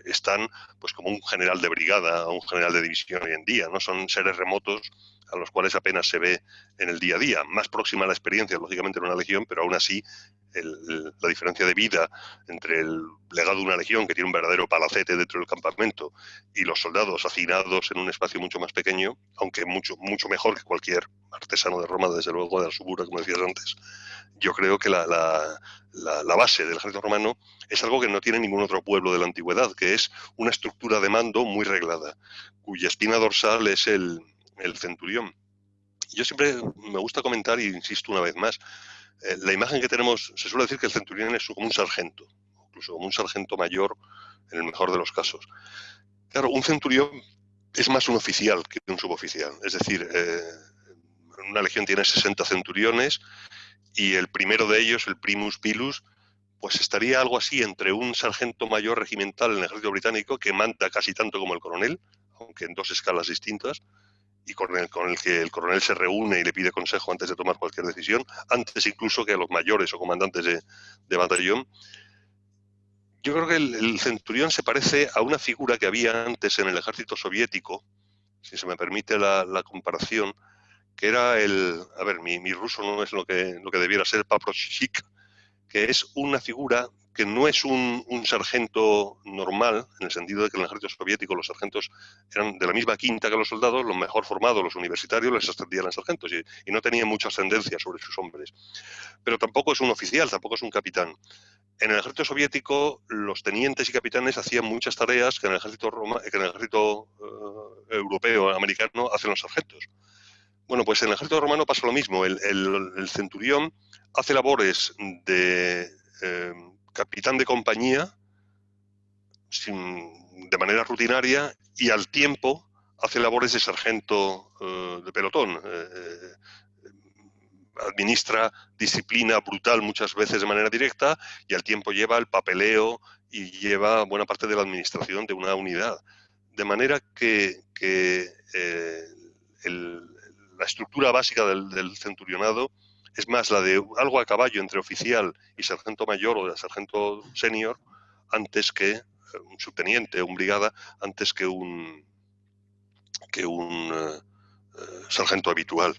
[SPEAKER 3] están pues como un general de brigada o un general de división hoy en día, ¿no? Son seres remotos a los cuales apenas se ve en el día a día. Más próxima a la experiencia, lógicamente, en una legión, pero aún así la diferencia de vida entre el legado de una legión, que tiene un verdadero palacete dentro del campamento, y los soldados hacinados en un espacio mucho más pequeño, aunque mucho mejor que cualquier artesano de Roma, desde luego, de la subura, como decías antes. Yo creo que la base del ejército romano es algo que no tiene ningún otro pueblo de la antigüedad, que es una estructura de mando muy reglada, cuya espina dorsal es el centurión. Yo siempre me gusta comentar, y insisto una vez más, la imagen que tenemos, se suele decir que el centurión es como un sargento, incluso como un sargento mayor en el mejor de los casos. Claro, un centurión es más un oficial que un suboficial, es decir, una legión tiene 60 centuriones, y el primero de ellos, el primus pilus, pues estaría algo así entre un sargento mayor regimental en el ejército británico, que manda casi tanto como el coronel, aunque en 2 escalas distintas, y con el que el coronel se reúne y le pide consejo antes de tomar cualquier decisión, antes incluso que a los mayores o comandantes de batallón. Yo creo que el centurión se parece a una figura que había antes en el ejército soviético, si se me permite la comparación, que era mi ruso no es lo que debiera ser, Paproshchik, que es una figura que no es un sargento normal, en el sentido de que en el ejército soviético los sargentos eran de la misma quinta que los soldados, los mejor formados, los universitarios, les ascendían a sargentos y no tenían mucha ascendencia sobre sus hombres. Pero tampoco es un oficial, tampoco es un capitán. En el ejército soviético, los tenientes y capitanes hacían muchas tareas que en el ejército europeo, americano, hacen los sargentos. Bueno, pues en el ejército romano pasa lo mismo. El centurión hace labores de capitán de compañía de manera rutinaria, y al tiempo hace labores de sargento de pelotón. administra disciplina brutal muchas veces de manera directa y al tiempo lleva el papeleo y lleva buena parte de la administración de una unidad. De manera que la estructura básica del centurionado es más la de algo a caballo entre oficial y sargento mayor o de sargento senior, antes que un subteniente, un brigada, antes que un sargento habitual.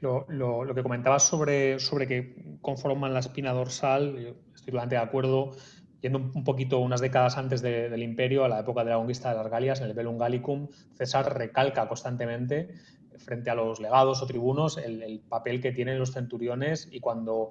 [SPEAKER 2] Lo que comentabas sobre que conforman la espina dorsal, yo estoy totalmente de acuerdo. Yendo un poquito unas décadas antes del Imperio, a la época de la conquista de las Galias, en el Bellum Gallicum, César recalca constantemente frente a los legados o tribunos el papel que tienen los centuriones y cuando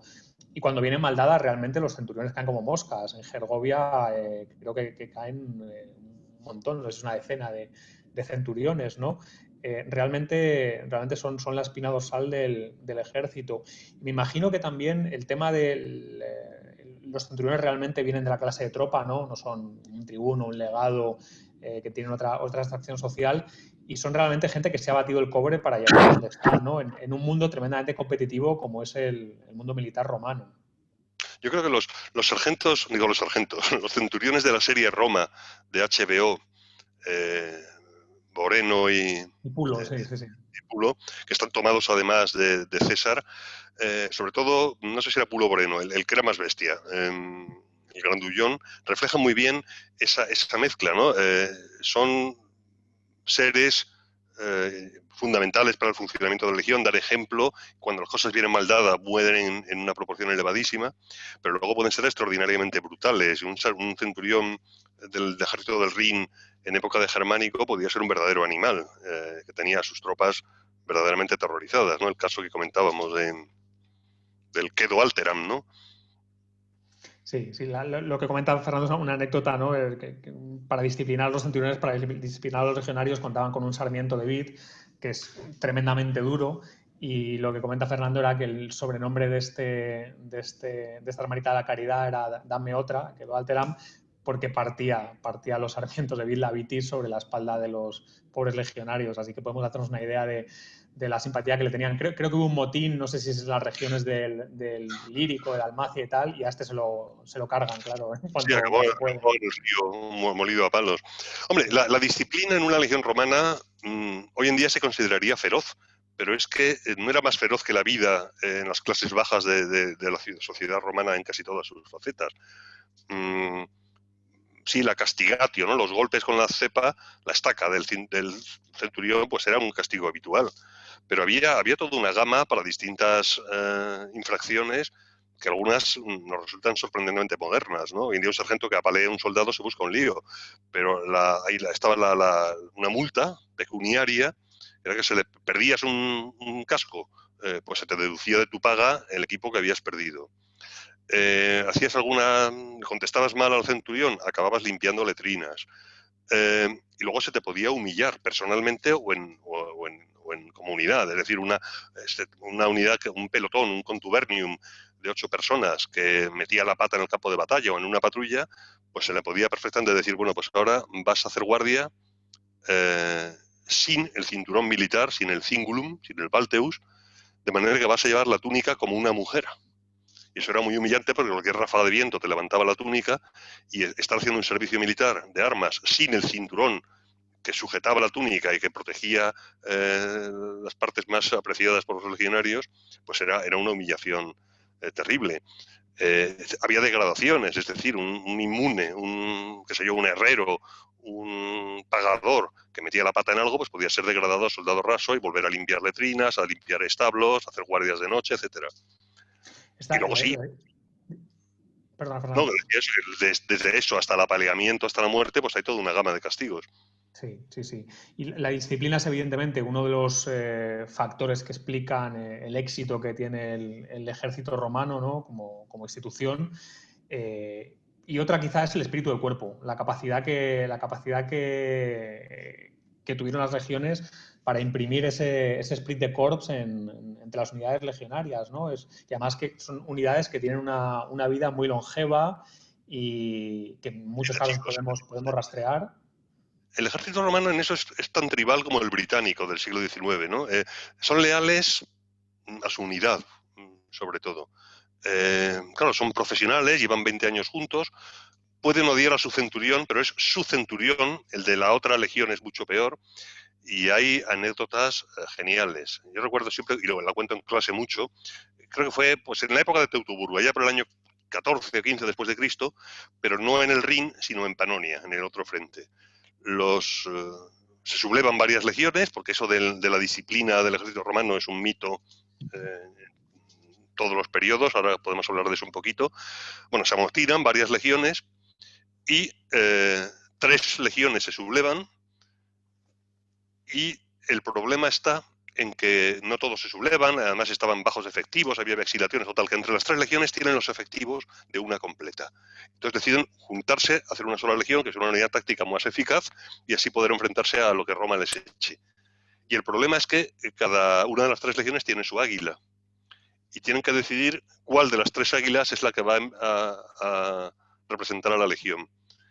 [SPEAKER 2] vienen mal dadas realmente los centuriones caen como moscas. En Gergovia creo que caen un montón, no sé si es una decena de centuriones, ¿no? Realmente son la espina dorsal del ejército. Me imagino que también el tema de los centuriones realmente vienen de la clase de tropa, ¿no? No son un tribuno, un legado que tienen otra extracción social y son realmente gente que se ha batido el cobre para llegar a donde están, ¿no? En un mundo tremendamente competitivo como es el mundo militar romano.
[SPEAKER 3] Yo creo que los sargentos, los centuriones de la serie Roma de HBO, Moreno y
[SPEAKER 2] Pulo, sí.
[SPEAKER 3] Y Pulo, que están tomados además de César, sobre todo, no sé si era Pulo Moreno, el que era más bestia, el grandullón, refleja muy bien esa mezcla, ¿no? Son seres fundamentales para el funcionamiento de la legión, dar ejemplo, cuando las cosas vienen mal dadas mueren en una proporción elevadísima, pero luego pueden ser extraordinariamente brutales. Un centurión del ejército del Rin en época de Germánico podía ser un verdadero animal, que tenía a sus tropas verdaderamente aterrorizadas, ¿no? El caso que comentábamos del Quedo Alteram, ¿no?
[SPEAKER 2] Sí, lo que comentaba Fernando es una anécdota, ¿no? Que para disciplinar a los centuriones, para disciplinar a los legionarios, contaban con un sarmiento de vid, que es tremendamente duro, y lo que comenta Fernando era que el sobrenombre de esta hermanita de la caridad era Dame otra, que va alteram, porque partía los sarmientos de vid, la vitis, sobre la espalda de los pobres legionarios, así que podemos hacernos una idea de la simpatía que le tenían. Creo que hubo un motín, no sé si es en las regiones del Lírico, del Almacia y tal, y a este se lo cargan, claro.
[SPEAKER 3] Sí, acabó en el río, molido a palos. Hombre, la disciplina en una legión romana hoy en día se consideraría feroz, pero es que no era más feroz que la vida en las clases bajas de la sociedad romana en casi todas sus facetas. Sí, la castigatio, ¿no? Los golpes con la cepa, la estaca del centurión, pues era un castigo habitual. Pero había toda una gama para distintas infracciones que algunas nos resultan sorprendentemente modernas, ¿no? Hoy en día un sargento que apalea a un soldado se busca un lío, pero ahí estaba una multa pecuniaria, era que se le perdías un casco, pues se te deducía de tu paga el equipo que habías perdido. Contestabas mal al centurión, acababas limpiando letrinas. Y luego se te podía humillar personalmente o en comunidad, es decir, una unidad, un pelotón, un contubernium de 8 personas que metía la pata en el campo de batalla o en una patrulla, pues se le podía perfectamente decir, bueno, pues ahora vas a hacer guardia sin el cinturón militar, sin el cingulum, sin el balteus, de manera que vas a llevar la túnica como una mujer. Y eso era muy humillante porque cualquier ráfaga de viento te levantaba la túnica y estar haciendo un servicio militar de armas sin el cinturón que sujetaba la túnica y que protegía las partes más apreciadas por los legionarios, pues era una humillación terrible. Había degradaciones, es decir, un inmune, un herrero, un pagador que metía la pata en algo, pues podía ser degradado a soldado raso y volver a limpiar letrinas, a limpiar establos, a hacer guardias de noche, etcétera. Y luego sí.
[SPEAKER 2] Perdona, Fernando.
[SPEAKER 3] No, desde eso hasta el apaleamiento, hasta la muerte, pues hay toda una gama de castigos.
[SPEAKER 2] Sí. Y la disciplina es evidentemente uno de los factores que explican el éxito que tiene el ejército romano, ¿no? como institución. Y otra quizás es el espíritu del cuerpo, la capacidad que tuvieron las legiones para imprimir ese esprit de corps entre las unidades legionarias, ¿no? Y además que son unidades que tienen una vida muy longeva y que en muchos casos podemos rastrear.
[SPEAKER 3] El ejército romano en eso es tan tribal como el británico del siglo XIX, ¿no? Son leales a su unidad, sobre todo. Claro, son profesionales, llevan 20 años juntos, pueden odiar a su centurión, pero es su centurión, el de la otra legión es mucho peor, y hay anécdotas geniales. Yo recuerdo siempre, y la cuento en clase mucho, creo que fue pues en la época de Teutoburgo, allá por el año 14 o 15 después de Cristo, pero no en el Rin, sino en Panonia, en el otro frente. Se sublevan varias legiones, porque eso de la disciplina del ejército romano es un mito en todos los periodos, ahora podemos hablar de eso un poquito. Bueno, se amotinan varias legiones y 3 legiones se sublevan, y el problema está en que no todos se sublevan, además estaban bajos efectivos, había exilaciones, total, que entre las 3 legiones tienen los efectivos de una completa. Entonces deciden juntarse, hacer una sola legión, que es una unidad táctica más eficaz, y así poder enfrentarse a lo que Roma les eche. Y el problema es que cada una de las 3 legiones tiene su águila, y tienen que decidir cuál de las 3 águilas es la que va a representar a la legión.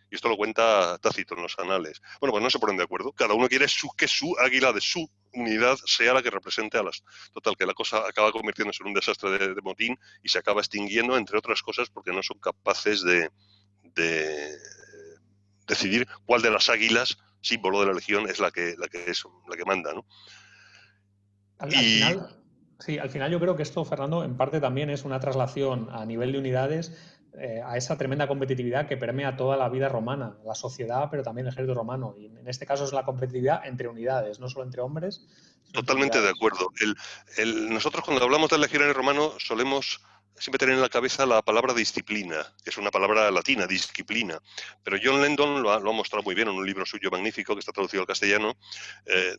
[SPEAKER 3] Y esto lo cuenta Tácito en los anales. Bueno, pues no se ponen de acuerdo. Cada uno quiere que su águila de su unidad sea la que represente a las... Total, que la cosa acaba convirtiéndose en un desastre de motín y se acaba extinguiendo, entre otras cosas, porque no son capaces de decidir cuál de las águilas, símbolo de la legión, es la que manda, ¿no?
[SPEAKER 2] Al final yo creo que esto, Fernando, en parte también es una traslación a nivel de unidades a esa tremenda competitividad que permea toda la vida romana, la sociedad, pero también el ejército romano. Y en este caso es la competitividad entre unidades, no solo entre hombres.
[SPEAKER 3] Totalmente de acuerdo. Nosotros cuando hablamos del legionario romano solemos siempre tener en la cabeza la palabra disciplina, que es una palabra latina, disciplina. Pero John Langdon lo ha mostrado muy bien en un libro suyo magnífico que está traducido al castellano,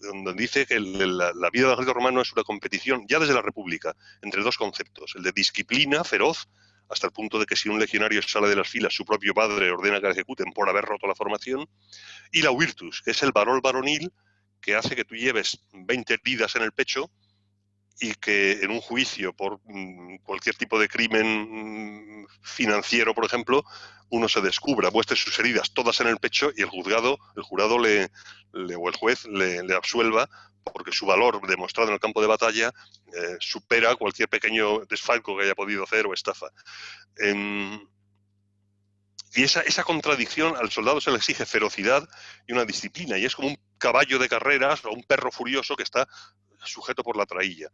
[SPEAKER 3] donde dice que la vida del ejército romano es una competición, ya desde la República, entre 2 conceptos. El de disciplina feroz, hasta el punto de que si un legionario sale de las filas, su propio padre ordena que la ejecuten por haber roto la formación, y la virtus, que es el valor varonil, que hace que tú lleves 20 heridas en el pecho y que en un juicio por cualquier tipo de crimen financiero, por ejemplo, uno se descubra, muestre sus heridas todas en el pecho y el jurado o el juez le absuelva, porque su valor demostrado en el campo de batalla supera cualquier pequeño desfalco que haya podido hacer o estafa. Y esa contradicción al soldado se le exige ferocidad y una disciplina, y es como un caballo de carreras o un perro furioso que está sujeto por la trailla.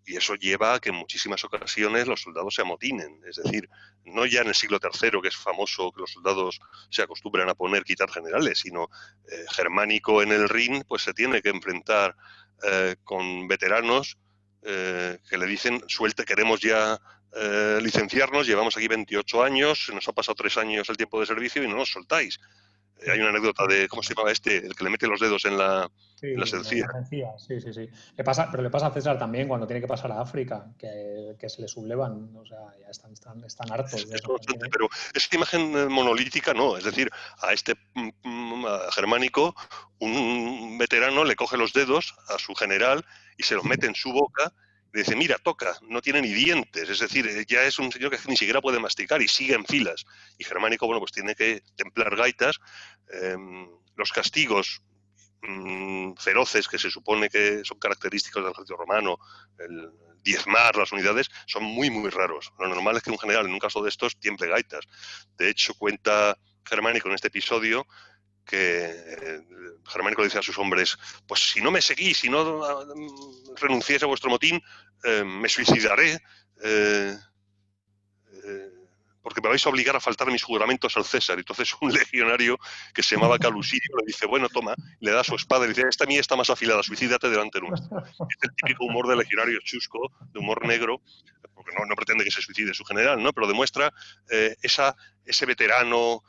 [SPEAKER 3] Y eso lleva a que en muchísimas ocasiones los soldados se amotinen. Es decir, no ya en el siglo III, que es famoso que los soldados se acostumbran a quitar generales, sino Germánico en el Rin, pues se tiene que enfrentar con veteranos que le dicen, suelte, queremos ya licenciarnos, llevamos aquí 28 años, se nos ha pasado 3 años el tiempo de servicio y no nos soltáis. Hay una anécdota de, ¿cómo se llamaba el que le mete los dedos en la sencilla?
[SPEAKER 2] Sí. Pero le pasa a César también cuando tiene que pasar a África, que se le sublevan, o sea, ya están hartos.
[SPEAKER 3] Es constante, pero esta imagen monolítica no, es decir, a este Germánico, un veterano le coge los dedos a su general y se los mete en su boca y dice, mira, toca, no tiene ni dientes, es decir, ya es un señor que ni siquiera puede masticar y sigue en filas. Y Germánico, bueno, pues tiene que templar gaitas. Los castigos feroces que se supone que son característicos del ejército romano, el diezmar las unidades, son muy, muy raros. Lo normal es que un general, en un caso de estos, tiemple gaitas. De hecho, cuenta Germánico en este episodio que Germánico le dice a sus hombres, pues si no me seguís, si no renunciáis a vuestro motín, me suicidaré, porque me vais a obligar a faltar mis juramentos al César. Entonces un legionario que se llamaba Calusidio le dice, bueno, toma, le da su espada y le dice, esta mía está más afilada, suicídate delante nuestro. Es el típico humor del legionario chusco, de humor negro, porque no pretende que se suicide su general, ¿no? Pero demuestra ese veterano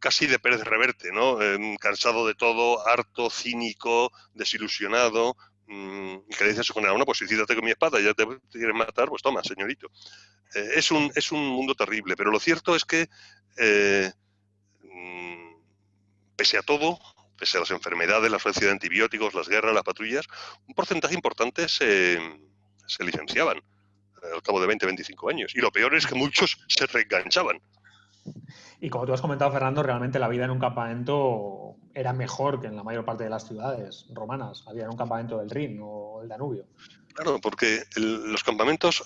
[SPEAKER 3] casi de Pérez Reverte, ¿no? Cansado de todo, harto, cínico, desilusionado, y que le dice a su general, no, pues suicídate con mi espada, ya te quieres matar, pues toma, señorito. Es un mundo terrible, pero lo cierto es que pese a todo, pese a las enfermedades, la ausencia de antibióticos, las guerras, las patrullas, un porcentaje importante se licenciaban al cabo de 20, 25 años. Y lo peor es que muchos se reenganchaban.
[SPEAKER 2] Y como tú has comentado, Fernando, realmente la vida en un campamento era mejor que en la mayor parte de las ciudades romanas. Había en un campamento del Rin o el Danubio.
[SPEAKER 3] Claro, porque los campamentos,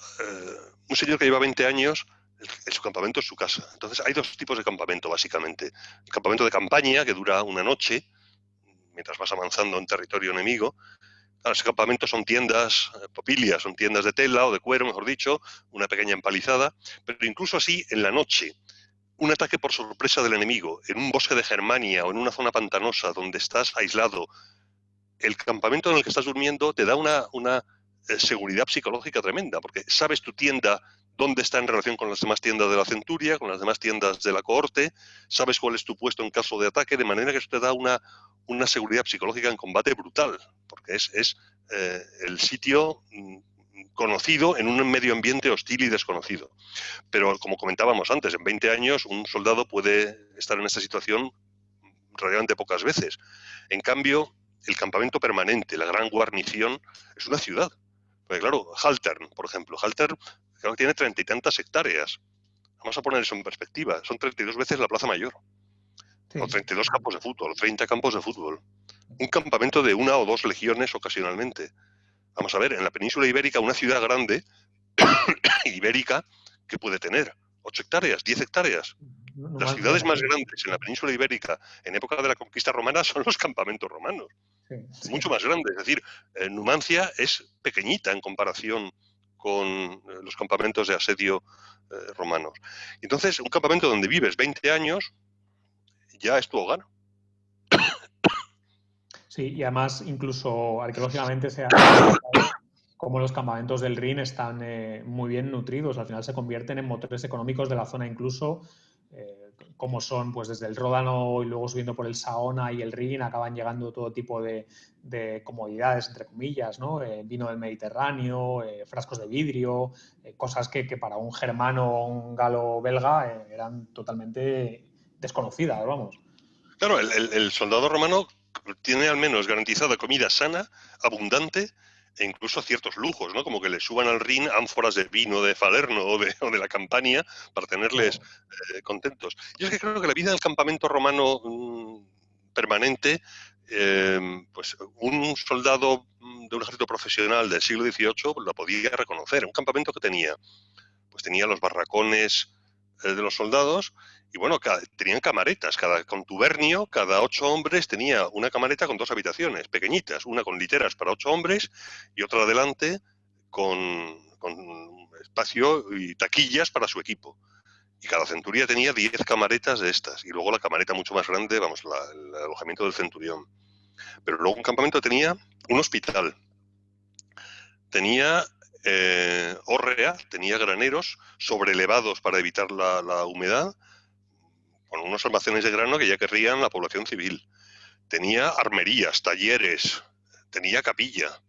[SPEAKER 3] un señor que lleva 20 años, su campamento es su casa. Entonces hay dos tipos de campamento, básicamente. El campamento de campaña, que dura una noche, mientras vas avanzando en territorio enemigo. Claro, ese campamento son tiendas, popilias, son tiendas de tela o de cuero, mejor dicho, una pequeña empalizada, pero incluso así, en la noche, un ataque por sorpresa del enemigo, en un bosque de Germania o en una zona pantanosa donde estás aislado, el campamento en el que estás durmiendo te da una seguridad psicológica tremenda, porque sabes tu tienda dónde está en relación con las demás tiendas de la centuria, con las demás tiendas de la cohorte, sabes cuál es tu puesto en caso de ataque, de manera que eso te da una seguridad psicológica en combate brutal, porque es el sitio conocido en un medio ambiente hostil y desconocido. Pero como comentábamos antes, en 20 años un soldado puede estar en esta situación relativamente pocas veces. En cambio, el campamento permanente, la gran guarnición, es una ciudad. Porque claro, Haltern, por ejemplo, Haltern creo que tiene 30 y tantas hectáreas. Vamos a poner eso en perspectiva. Son 32 veces la Plaza Mayor.
[SPEAKER 2] Sí.
[SPEAKER 3] O 32 campos de fútbol, 30 campos de fútbol. Un campamento de 1 o 2 legiones ocasionalmente. Vamos a ver, en la península ibérica, una ciudad grande, ibérica, ¿qué puede tener? 8 hectáreas, 10 hectáreas.
[SPEAKER 2] No
[SPEAKER 3] Las
[SPEAKER 2] más,
[SPEAKER 3] ciudades
[SPEAKER 2] menos,
[SPEAKER 3] más grandes en la península ibérica en época de la conquista romana son los campamentos romanos.
[SPEAKER 2] sí.
[SPEAKER 3] Mucho más grandes. Es decir, Numancia es pequeñita en comparación con los campamentos de asedio romanos. Entonces, un campamento donde vives 20 años ya es tu hogar.
[SPEAKER 2] Sí, y además incluso arqueológicamente se ha como los campamentos del Rin están muy bien nutridos, al final se convierten en motores económicos de la zona incluso, como son pues desde el Ródano y luego subiendo por el Saona y el Rin, acaban llegando todo tipo de comodidades, entre comillas, ¿no? Vino del Mediterráneo, frascos de vidrio, cosas que para un germano o un galo belga eran totalmente desconocidas, vamos.
[SPEAKER 3] Claro, el soldado romano tiene al menos garantizada comida sana, abundante e incluso ciertos lujos, ¿no? Como que le suban al Rin ánforas de vino de Falerno o de la Campania para tenerles contentos. Yo es que creo que la vida del campamento romano permanente, pues un soldado de un ejército profesional del siglo XVIII la podía reconocer. Un campamento que pues tenía los barracones de los soldados y bueno, tenían camaretas, cada contubernio, cada 8 hombres tenía una camareta con 2 habitaciones pequeñitas, una con literas para 8 hombres y otra adelante con espacio y taquillas para su equipo. Y cada centuria tenía 10 camaretas de estas y luego la camareta mucho más grande, vamos, el alojamiento del centurión. Pero luego un campamento tenía un hospital, tenía hórrea, tenía graneros sobrelevados para evitar la humedad, con unos almacenes de grano que ya querrían la población civil. Tenía armerías, talleres, tenía capilla,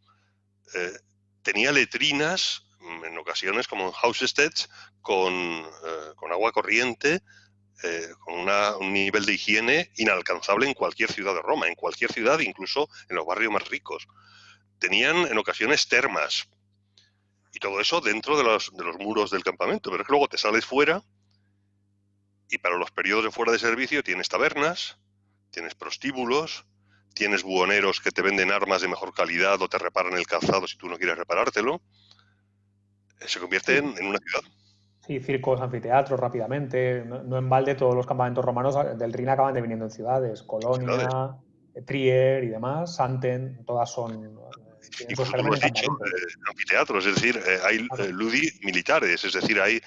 [SPEAKER 3] tenía letrinas, en ocasiones como en Hausesteads, con agua corriente, con un nivel de higiene inalcanzable en cualquier ciudad de Roma, en cualquier ciudad, incluso en los barrios más ricos. Tenían en ocasiones termas, y todo eso dentro de los muros del campamento. Pero es que luego te sales fuera y para los periodos de fuera de servicio tienes tabernas, tienes prostíbulos, tienes buhoneros que te venden armas de mejor calidad o te reparan el calzado si tú no quieres reparártelo. Se convierte en una ciudad.
[SPEAKER 2] Sí, circos, anfiteatros rápidamente. No en balde todos los campamentos romanos del Rin acaban deviniendo en ciudades. Colonia, Trier y demás, Santen, todas son...
[SPEAKER 3] Incluso tú lo has dicho, anfiteatros, es decir, hay ludi militares, es decir, hay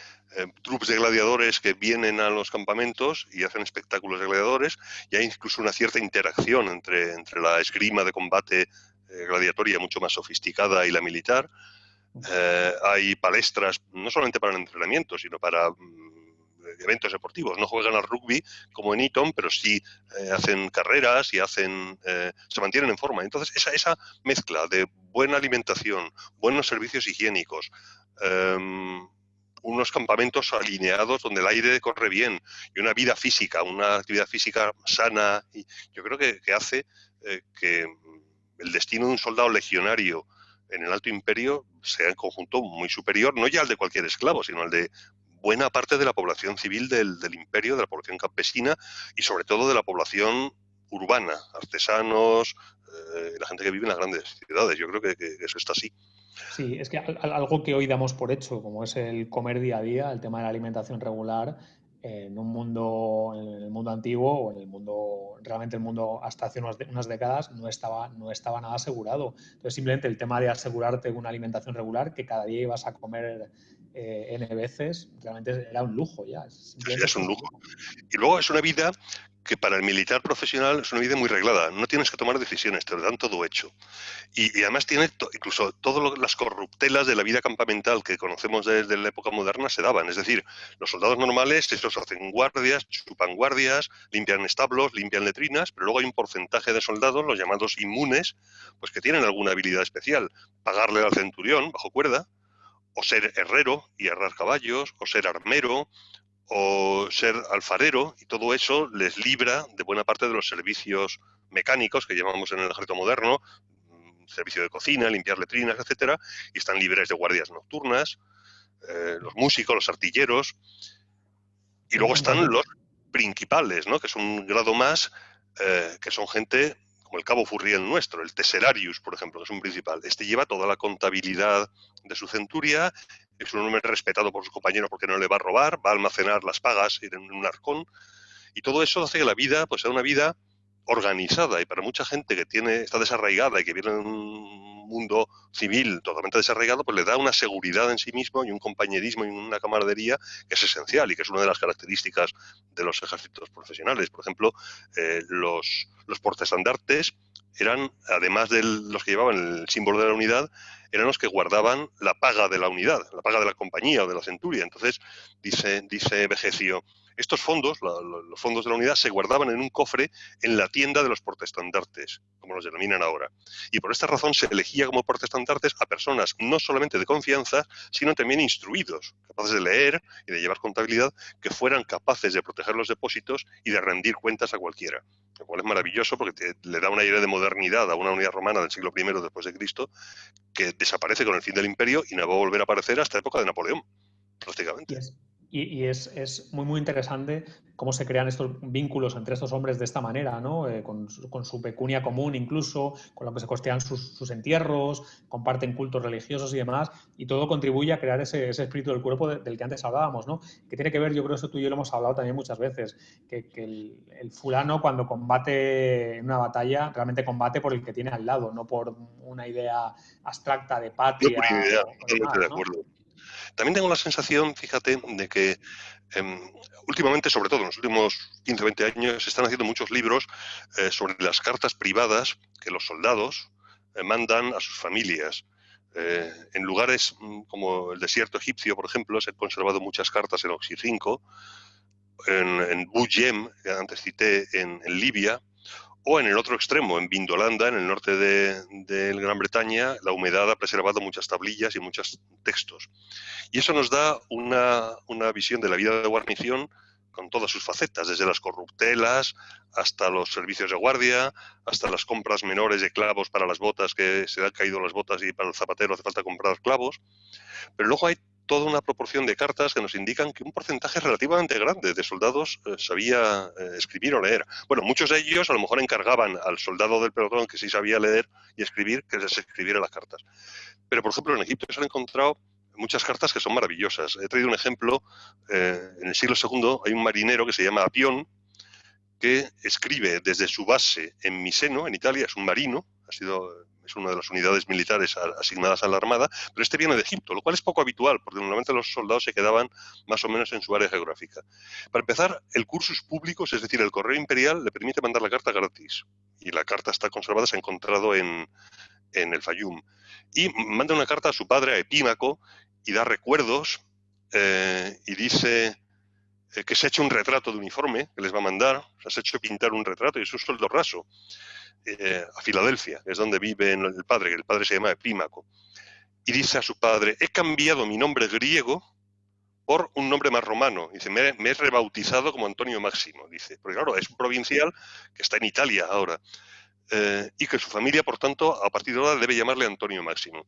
[SPEAKER 3] trupes de gladiadores que vienen a los campamentos y hacen espectáculos de gladiadores, y hay incluso una cierta interacción entre la esgrima de combate gladiatoria mucho más sofisticada y la militar. Hay palestras, no solamente para el entrenamiento, sino para eventos deportivos. No juegan al rugby como en Eton, pero sí hacen carreras y se mantienen en forma. Entonces, esa mezcla de buena alimentación, buenos servicios higiénicos, unos campamentos alineados donde el aire corre bien y una vida física, una actividad física sana, y yo creo que hace que el destino de un soldado legionario en el Alto Imperio sea en conjunto muy superior, no ya al de cualquier esclavo, sino al de buena parte de la población civil del imperio, de la población campesina y sobre todo de la población urbana, artesanos, la gente que vive en las grandes ciudades. Yo creo que eso está así.
[SPEAKER 2] Sí, es que algo que hoy damos por hecho, como es el comer día a día, el tema de la alimentación regular, en un mundo, en el mundo antiguo o en el mundo, realmente el mundo hasta hace unas décadas no estaba nada asegurado. Entonces, simplemente el tema de asegurarte una alimentación regular, que cada día ibas a comer N veces, realmente era un lujo ya. Simplemente
[SPEAKER 3] Es
[SPEAKER 2] eso
[SPEAKER 3] un
[SPEAKER 2] es un
[SPEAKER 3] lujo.
[SPEAKER 2] lujo.
[SPEAKER 3] Y luego es una vida que para el militar profesional es una vida muy reglada. No tienes que tomar decisiones, te lo dan todo hecho. Y además tiene incluso todas las corruptelas de la vida campamental que conocemos desde la época moderna se daban. Es decir, los soldados normales, estos hacen guardias, chupan guardias, limpian establos, limpian letrinas, pero luego hay un porcentaje de soldados, los llamados inmunes, pues que tienen alguna habilidad especial. Pagarle al centurión bajo cuerda, o ser herrero y herrar caballos, o ser armero, o ser alfarero, y todo eso les libra de buena parte de los servicios mecánicos que llamamos en el ejército moderno, servicio de cocina, limpiar letrinas, etcétera, y están libres de guardias nocturnas, los músicos, los artilleros, y luego
[SPEAKER 2] En
[SPEAKER 3] están
[SPEAKER 2] cuanto,
[SPEAKER 3] los principales, ¿no? Que es un grado más, que son gente como el cabo Furriel nuestro, el teserarius, por ejemplo, que es un principal. Este lleva toda la contabilidad de su centuria, es un hombre respetado por sus compañeros porque no le va a robar, va a almacenar las pagas en un arcón, y todo eso hace que la vida pues sea una vida organizada, y para mucha gente que está desarraigada y que viene en un mundo civil totalmente desarraigado, pues le da una seguridad en sí mismo y un compañerismo y una camaradería que es esencial y que es una de las características de los ejércitos profesionales. Por ejemplo, los portaestandartes eran, además de los que llevaban el símbolo de la unidad, eran los que guardaban la paga de la unidad, la paga de la compañía o de la centuria. Entonces, dice Vegecio, estos fondos, los fondos de la unidad, se guardaban en un cofre en la tienda de los portaestandartes, como los denominan ahora. Y por esta razón se elegía como portaestandartes a personas no solamente de confianza, sino también instruidos, capaces de leer y de llevar contabilidad, que fueran capaces de proteger los depósitos y de rendir cuentas a cualquiera. Lo cual es maravilloso porque le da un aire de modernidad a una unidad romana del siglo I después de Cristo, que desaparece con el fin del imperio y no va a volver a aparecer hasta la época de Napoleón, prácticamente.
[SPEAKER 2] Es muy, muy interesante cómo se crean estos vínculos entre estos hombres de esta manera, ¿no? Con su pecunia común incluso, con lo que se costean sus entierros, comparten cultos religiosos y demás, y todo contribuye a crear ese espíritu del cuerpo del que antes hablábamos, ¿no? Que tiene que ver, yo creo que eso tú y yo lo hemos hablado también muchas veces, que el fulano cuando combate en una batalla, realmente combate por el que tiene al lado, no por una idea abstracta de
[SPEAKER 3] No por
[SPEAKER 2] patria
[SPEAKER 3] idea,
[SPEAKER 2] o
[SPEAKER 3] totalmente
[SPEAKER 2] demás,
[SPEAKER 3] de
[SPEAKER 2] ¿no?
[SPEAKER 3] acuerdo. También tengo la sensación, fíjate, de que últimamente, sobre todo en los últimos 15 o 20 años, se están haciendo muchos libros sobre las cartas privadas que los soldados mandan a sus familias. En lugares como el desierto egipcio, por ejemplo, se han conservado muchas cartas en Oxirrinco, en Bujem, que antes cité, en Libia, o en el otro extremo, en Vindolanda, en el norte de Gran Bretaña, la humedad ha preservado muchas tablillas y muchos textos. Y eso nos da una visión de la vida de guarnición con todas sus facetas, desde las corruptelas hasta los servicios de guardia, hasta las compras menores de clavos para las botas, que se han caído las botas y para el zapatero hace falta comprar clavos. Pero luego hay toda una proporción de cartas que nos indican que un porcentaje relativamente grande de soldados sabía escribir o leer. Bueno, muchos de ellos a lo mejor encargaban al soldado del pelotón que sí sabía leer y escribir que les escribiera las cartas. Pero, por ejemplo, en Egipto se han encontrado muchas cartas que son maravillosas. He traído un ejemplo. En el siglo II hay un marinero que se llama Apión, que escribe desde su base en Miseno, en Italia, es un marino, es una de las unidades militares asignadas a la Armada, pero este viene de Egipto, lo cual es poco habitual, porque normalmente los soldados se quedaban más o menos en su área geográfica. Para empezar, el cursus públicos, es decir, el correo imperial, le permite mandar la carta gratis, y la carta está conservada, se ha encontrado en el Fayum, y manda una carta a su padre, a Epímaco, y da recuerdos, y dice que se ha hecho un retrato de uniforme que les va a mandar, o sea, se ha hecho pintar un retrato y es un sueldo raso, a Filadelfia, que es donde vive el padre, que el padre se llama Epímaco, y dice a su padre, he cambiado mi nombre griego por un nombre más romano. Dice, me he rebautizado como Antonio Máximo, dice, porque claro, es un provincial que está en Italia ahora, y que su familia, por tanto, a partir de ahora debe llamarle Antonio Máximo.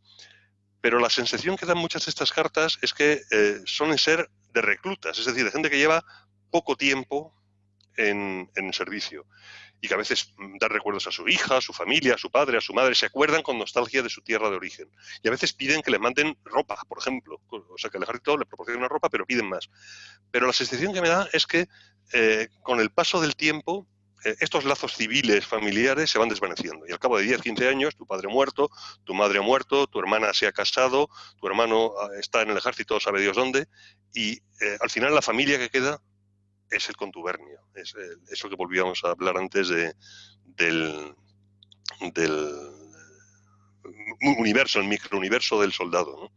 [SPEAKER 3] Pero la sensación que dan muchas de estas cartas es que suelen ser de reclutas, es decir, de gente que lleva poco tiempo en servicio. y que a veces da recuerdos a su hija, a su familia, a su padre, a su madre, se acuerdan con nostalgia de su tierra de origen. Y a veces piden que le manden ropa, por ejemplo. O sea, que el ejército le proporciona ropa, pero piden más. Pero la sensación que me da es que con el paso del tiempo, estos lazos civiles, familiares, se van desvaneciendo. Y al cabo de 10, 15 años, tu padre muerto, tu madre ha muerto, tu hermana se ha casado, tu hermano está en el ejército, sabe Dios dónde, y al final la familia que queda es el contubernio. Es eso que volvíamos a hablar antes del universo, el microuniverso del soldado, ¿no?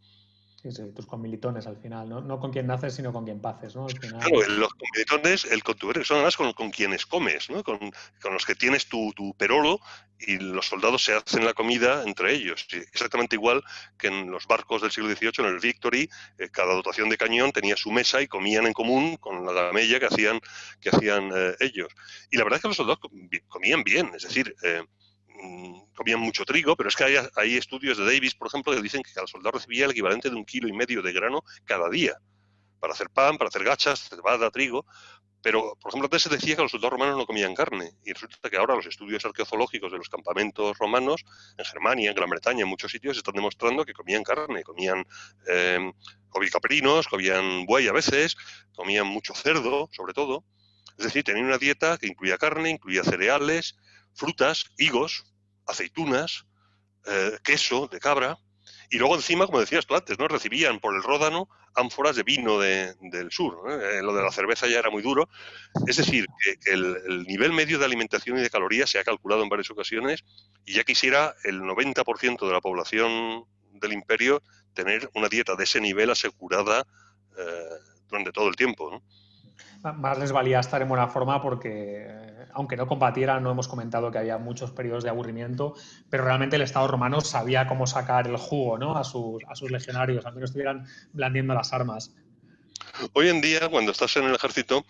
[SPEAKER 2] Sí, sí, tus comilitones al final, ¿no? No con quien naces, sino con quien paces, ¿no? Al final...
[SPEAKER 3] Claro, los comilitones, el contubernio, son además con quienes comes, ¿no? Con los que tienes tu perolo, y los soldados se hacen la comida entre ellos. Sí, exactamente igual que en los barcos del siglo XVIII, en el Victory, cada dotación de cañón tenía su mesa y comían en común con la gamella que hacían ellos. Y la verdad es que los soldados comían bien, es decir, comían mucho trigo, pero es que hay estudios de Davis, por ejemplo, que dicen que cada soldado recibía el equivalente de 1,5 kilos de grano cada día, para hacer pan, para hacer gachas, cebada, trigo. Pero, por ejemplo, antes se decía que los soldados romanos no comían carne, y resulta que ahora los estudios arqueológicos de los campamentos romanos, en Germania, en Gran Bretaña, en muchos sitios, están demostrando que comían carne, comían ovicaprinos, comían buey a veces, comían mucho cerdo, sobre todo. Es decir, tenían una dieta que incluía carne, incluía cereales, frutas, higos, aceitunas, queso de cabra, y luego encima, como decías tú antes, ¿no? Recibían por el Ródano ánforas de vino del sur, ¿no? Lo de la cerveza ya era muy duro. Es decir, que el nivel medio de alimentación y de calorías se ha calculado en varias ocasiones, y ya quisiera el 90% de la población del imperio tener una dieta de ese nivel asegurada durante todo el tiempo, ¿no?
[SPEAKER 2] Más les valía estar en buena forma porque, aunque no combatieran, no hemos comentado que había muchos periodos de aburrimiento, pero realmente el Estado romano sabía cómo sacar el jugo, ¿no? a sus legionarios, aunque no estuvieran blandiendo las armas.
[SPEAKER 3] Hoy en día, cuando estás en el ejército,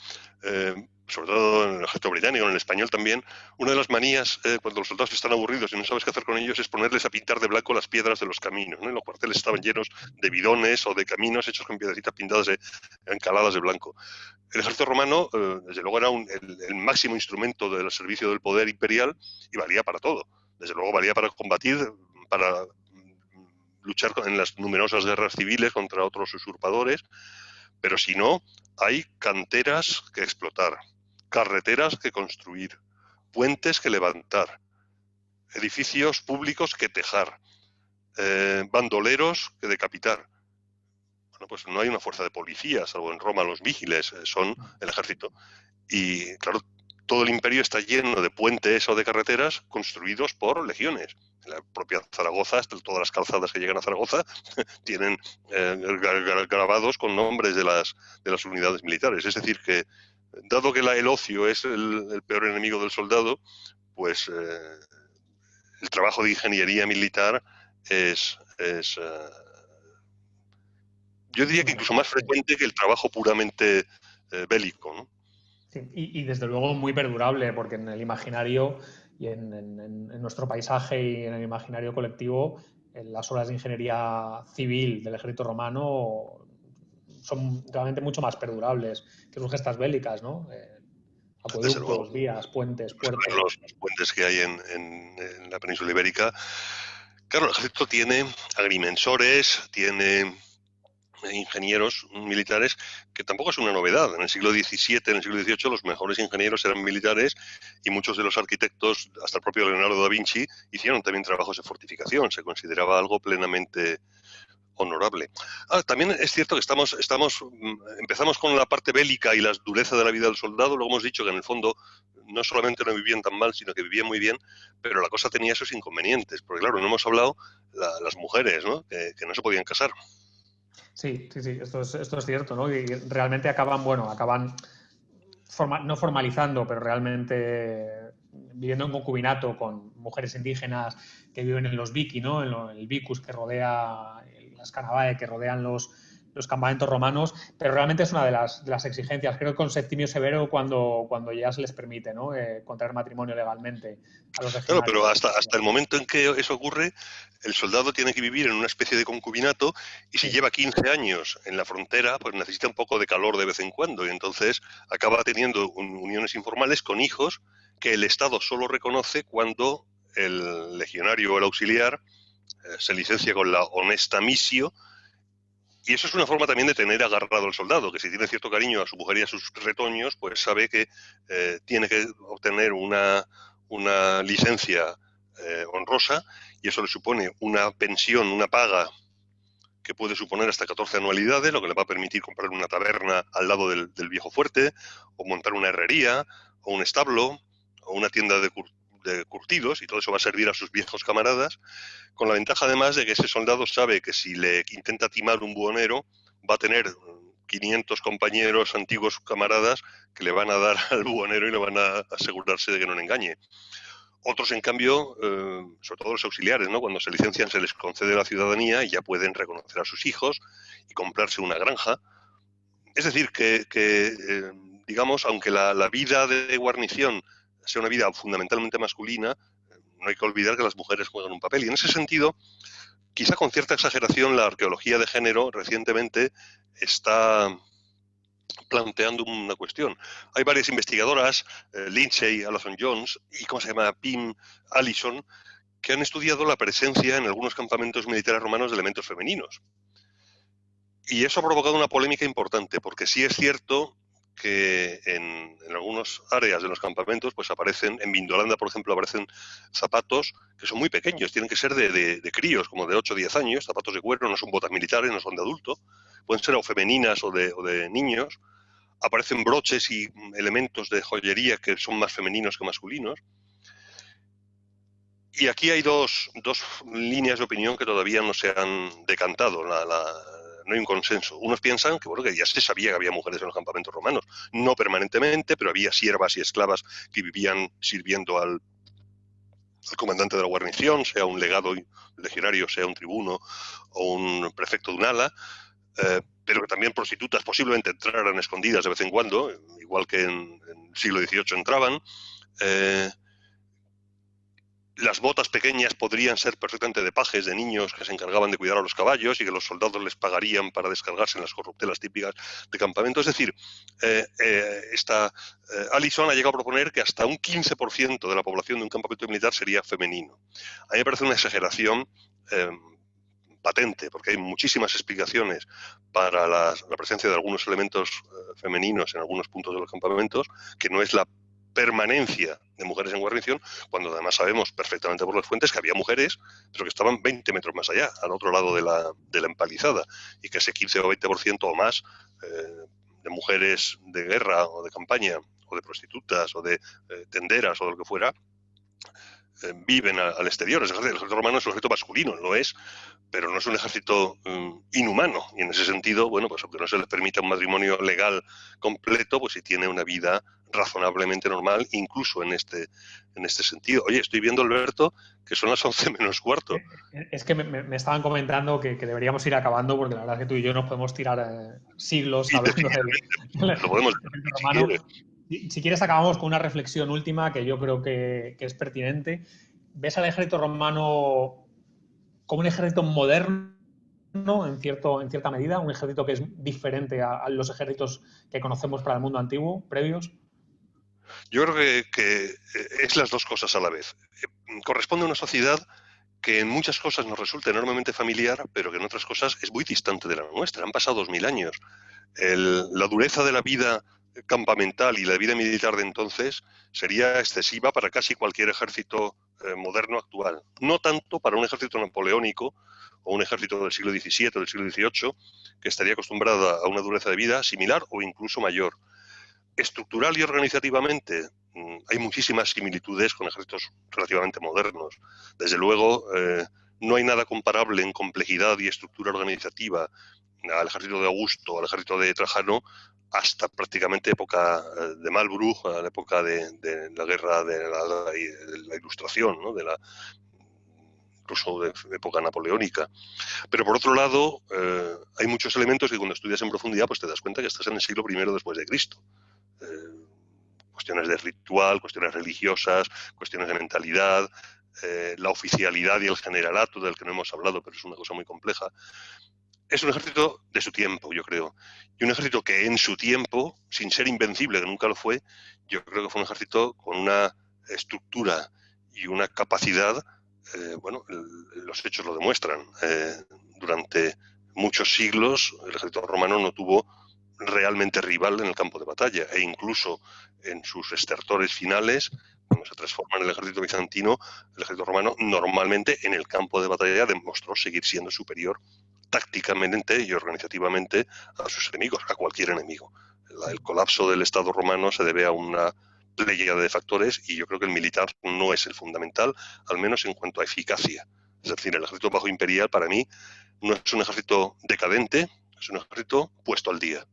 [SPEAKER 3] sobre todo en el ejército británico, en el español también, una de las manías cuando los soldados están aburridos y no sabes qué hacer con ellos es ponerles a pintar de blanco las piedras de los caminos, ¿no? Y los cuarteles estaban llenos de bidones o de caminos hechos con piedrecitas pintadas encaladas de blanco. El ejército romano, desde luego, era el máximo instrumento del servicio del poder imperial, y valía para todo. Desde luego valía para combatir, para luchar en las numerosas guerras civiles contra otros usurpadores. Pero si no, hay canteras que explotar, carreteras que construir, puentes que levantar, edificios públicos que tejar, bandoleros que decapitar. Bueno, pues no hay una fuerza de policía, salvo en Roma los vigiles son el ejército. Y claro, todo el imperio está lleno de puentes o de carreteras construidos por legiones. La propia Zaragoza, todas las calzadas que llegan a Zaragoza, tienen grabados con nombres de las unidades militares. Es decir, que dado que el ocio es el peor enemigo del soldado, pues el trabajo de ingeniería militar es yo diría que incluso más frecuente que el trabajo puramente bélico, ¿no?
[SPEAKER 2] Sí, y desde luego muy perdurable, porque en el imaginario y en nuestro paisaje y en el imaginario colectivo, las obras de ingeniería civil del ejército romano son realmente mucho más perdurables que sus gestas bélicas, ¿no? Acueductos, vías, puentes, puertos.
[SPEAKER 3] Los puentes que hay en la península ibérica. Claro, el ejército tiene agrimensores, tiene ingenieros militares, que tampoco es una novedad. En el siglo XVII, en el siglo XVIII, los mejores ingenieros eran militares, y muchos de los arquitectos, hasta el propio Leonardo da Vinci, hicieron también trabajos de fortificación. Se consideraba algo plenamente honorable. También es cierto que empezamos con la parte bélica y la dureza de la vida del soldado. Luego hemos dicho que en el fondo no solamente no vivían tan mal, sino que vivían muy bien, pero la cosa tenía esos inconvenientes. Porque claro, no hemos hablado las mujeres, ¿no? Que no se podían casar.
[SPEAKER 2] Sí, esto es cierto, ¿no? Y realmente acaban no formalizando, pero realmente viviendo en concubinato con mujeres indígenas que viven en los Viki, ¿no? En el Vicus que rodea, las Canavae que rodean los campamentos romanos, pero realmente es una de las exigencias. Creo que con Septimio Severo cuando ya se les permite, ¿no? Contraer matrimonio legalmente a los legionarios.
[SPEAKER 3] Claro, pero hasta el momento en que eso ocurre, el soldado tiene que vivir en una especie de concubinato, y si lleva 15 años en la frontera, pues necesita un poco de calor de vez en cuando, y entonces acaba teniendo uniones informales con hijos que el Estado solo reconoce cuando el legionario o el auxiliar se licencia con la honesta missio. Y eso es una forma también de tener agarrado al soldado, que si tiene cierto cariño a su mujer y a sus retoños, pues sabe que tiene que obtener una licencia honrosa, y eso le supone una pensión, una paga que puede suponer hasta 14 anualidades, lo que le va a permitir comprar una taberna al lado del viejo fuerte, o montar una herrería, o un establo, o una tienda de curtidos, y todo eso va a servir a sus viejos camaradas, con la ventaja además de que ese soldado sabe que si le intenta timar un buhonero, va a tener 500 compañeros, antiguos camaradas, que le van a dar al buhonero y le van a asegurarse de que no le engañe. Otros, en cambio, sobre todo los auxiliares, ¿no? Cuando se licencian se les concede la ciudadanía y ya pueden reconocer a sus hijos y comprarse una granja. Es decir, que digamos, aunque la vida de guarnición sea una vida fundamentalmente masculina, no hay que olvidar que las mujeres juegan un papel. Y en ese sentido, quizá con cierta exageración, la arqueología de género recientemente está planteando una cuestión. Hay varias investigadoras, Lindsay Allison-Jones y Pim Allison, que han estudiado la presencia en algunos campamentos militares romanos de elementos femeninos. Y eso ha provocado una polémica importante, porque sí es cierto que en algunas áreas de los campamentos pues aparecen, en Vindolanda, por ejemplo, aparecen zapatos que son muy pequeños, tienen que ser de críos, como de 8 o 10 años, zapatos de cuero, no son botas militares, no son de adulto, pueden ser o femeninas o de niños. Aparecen broches y elementos de joyería que son más femeninos que masculinos. Y aquí hay dos líneas de opinión que todavía no se han decantado. No hay un consenso. Unos piensan que, bueno, que ya se sabía que había mujeres en los campamentos romanos, no permanentemente, pero había siervas y esclavas que vivían sirviendo al comandante de la guarnición, sea un legado legionario, sea un tribuno o un prefecto de un ala, pero que también prostitutas posiblemente entraran escondidas de vez en cuando, igual que en el siglo XVIII entraban. Las botas pequeñas podrían ser perfectamente de pajes, de niños que se encargaban de cuidar a los caballos y que los soldados les pagarían para descargarse en las corruptelas típicas de campamento. Es decir, Allison ha llegado a proponer que hasta un 15% de la población de un campamento militar sería femenino. A mí me parece una exageración patente, porque hay muchísimas explicaciones para la presencia de algunos elementos femeninos en algunos puntos de los campamentos, que no es la permanencia de mujeres en guarnición, cuando además sabemos perfectamente por las fuentes que había mujeres, pero que estaban 20 metros más allá, al otro lado de la empalizada, y que ese 15 o 20% o más de mujeres de guerra o de campaña, o de prostitutas, o de tenderas, o de lo que fuera, viven al exterior. El ejército romano es un ejército masculino, lo es, pero no es un ejército inhumano. Y en ese sentido, bueno, pues aunque no se les permita un matrimonio legal completo, pues sí tiene una vida razonablemente normal, incluso en este sentido. Oye, estoy viendo, Alberto, que son las 11 menos cuarto.
[SPEAKER 2] Es que me estaban comentando que deberíamos ir acabando, porque la verdad es que tú y yo nos podemos tirar siglos hablando
[SPEAKER 3] lo podemos
[SPEAKER 2] romano. Si quieres, acabamos con una reflexión última que yo creo que es pertinente. ¿Ves al ejército romano como un ejército moderno en cierta medida? ¿Un ejército que es diferente a los ejércitos que conocemos para el mundo antiguo, previos?
[SPEAKER 3] Yo creo que es las dos cosas a la vez. Corresponde a una sociedad que en muchas cosas nos resulta enormemente familiar, pero que en otras cosas es muy distante de la nuestra. Han pasado 2000 años. La dureza de la vida campamental y la vida militar de entonces sería excesiva para casi cualquier ejército moderno actual. No tanto para un ejército napoleónico o un ejército del siglo XVII o del siglo XVIII, que estaría acostumbrada a una dureza de vida similar o incluso mayor. Estructural y organizativamente hay muchísimas similitudes con ejércitos relativamente modernos. Desde luego, no hay nada comparable en complejidad y estructura organizativa al ejército de Augusto, al ejército de Trajano, hasta prácticamente época de Marlborough, a la época de la guerra de la Ilustración, ¿no? Incluso de época napoleónica. Pero por otro lado, hay muchos elementos que cuando estudias en profundidad pues te das cuenta que estás en el siglo I después de Cristo. Cuestiones de ritual, cuestiones religiosas, cuestiones de mentalidad, la oficialidad y el generalato, del que no hemos hablado, pero es una cosa muy compleja. Es un ejército de su tiempo, yo creo. Y un ejército que en su tiempo, sin ser invencible, que nunca lo fue, yo creo que fue un ejército con una estructura y una capacidad, bueno, los hechos lo demuestran. Durante muchos siglos el ejército romano no tuvo realmente rival en el campo de batalla, e incluso en sus estertores finales, cuando se transforma en el ejército bizantino, el ejército romano normalmente en el campo de batalla demostró seguir siendo superior tácticamente y organizativamente a sus enemigos, a cualquier enemigo. El colapso del Estado romano se debe a una pléyade de factores, y yo creo que el militar no es el fundamental, al menos en cuanto a eficacia. Es decir, el ejército bajo imperial para mí no es un ejército decadente, es un ejército puesto al día.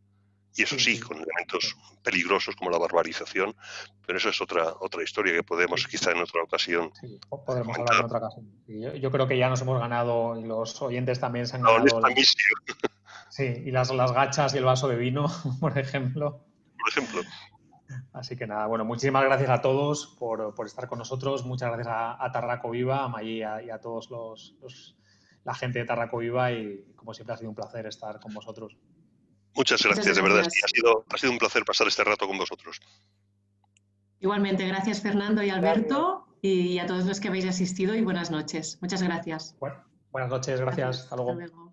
[SPEAKER 3] Y eso sí, con elementos peligrosos como la barbarización, pero eso es otra historia que podemos quizá en otra ocasión.
[SPEAKER 2] Sí, podremos hablar en otra ocasión. Yo creo que ya nos hemos ganado, y los oyentes también se han
[SPEAKER 3] No,
[SPEAKER 2] ganado.
[SPEAKER 3] Sí,
[SPEAKER 2] y las gachas y el vaso de vino, por ejemplo.
[SPEAKER 3] Por ejemplo.
[SPEAKER 2] Así que nada, bueno, muchísimas gracias a todos por estar con nosotros. Muchas gracias a Tarraco Viva, a Magí y a todos la gente de Tarraco Viva, y como siempre ha sido un placer estar con vosotros.
[SPEAKER 3] Muchas gracias, de verdad. Sí, ha sido un placer pasar este rato con vosotros.
[SPEAKER 1] Igualmente, gracias Fernando y Alberto, y a todos los que habéis asistido, y buenas noches. Muchas gracias.
[SPEAKER 2] Buenas noches, gracias. Hasta luego.
[SPEAKER 1] Hasta luego.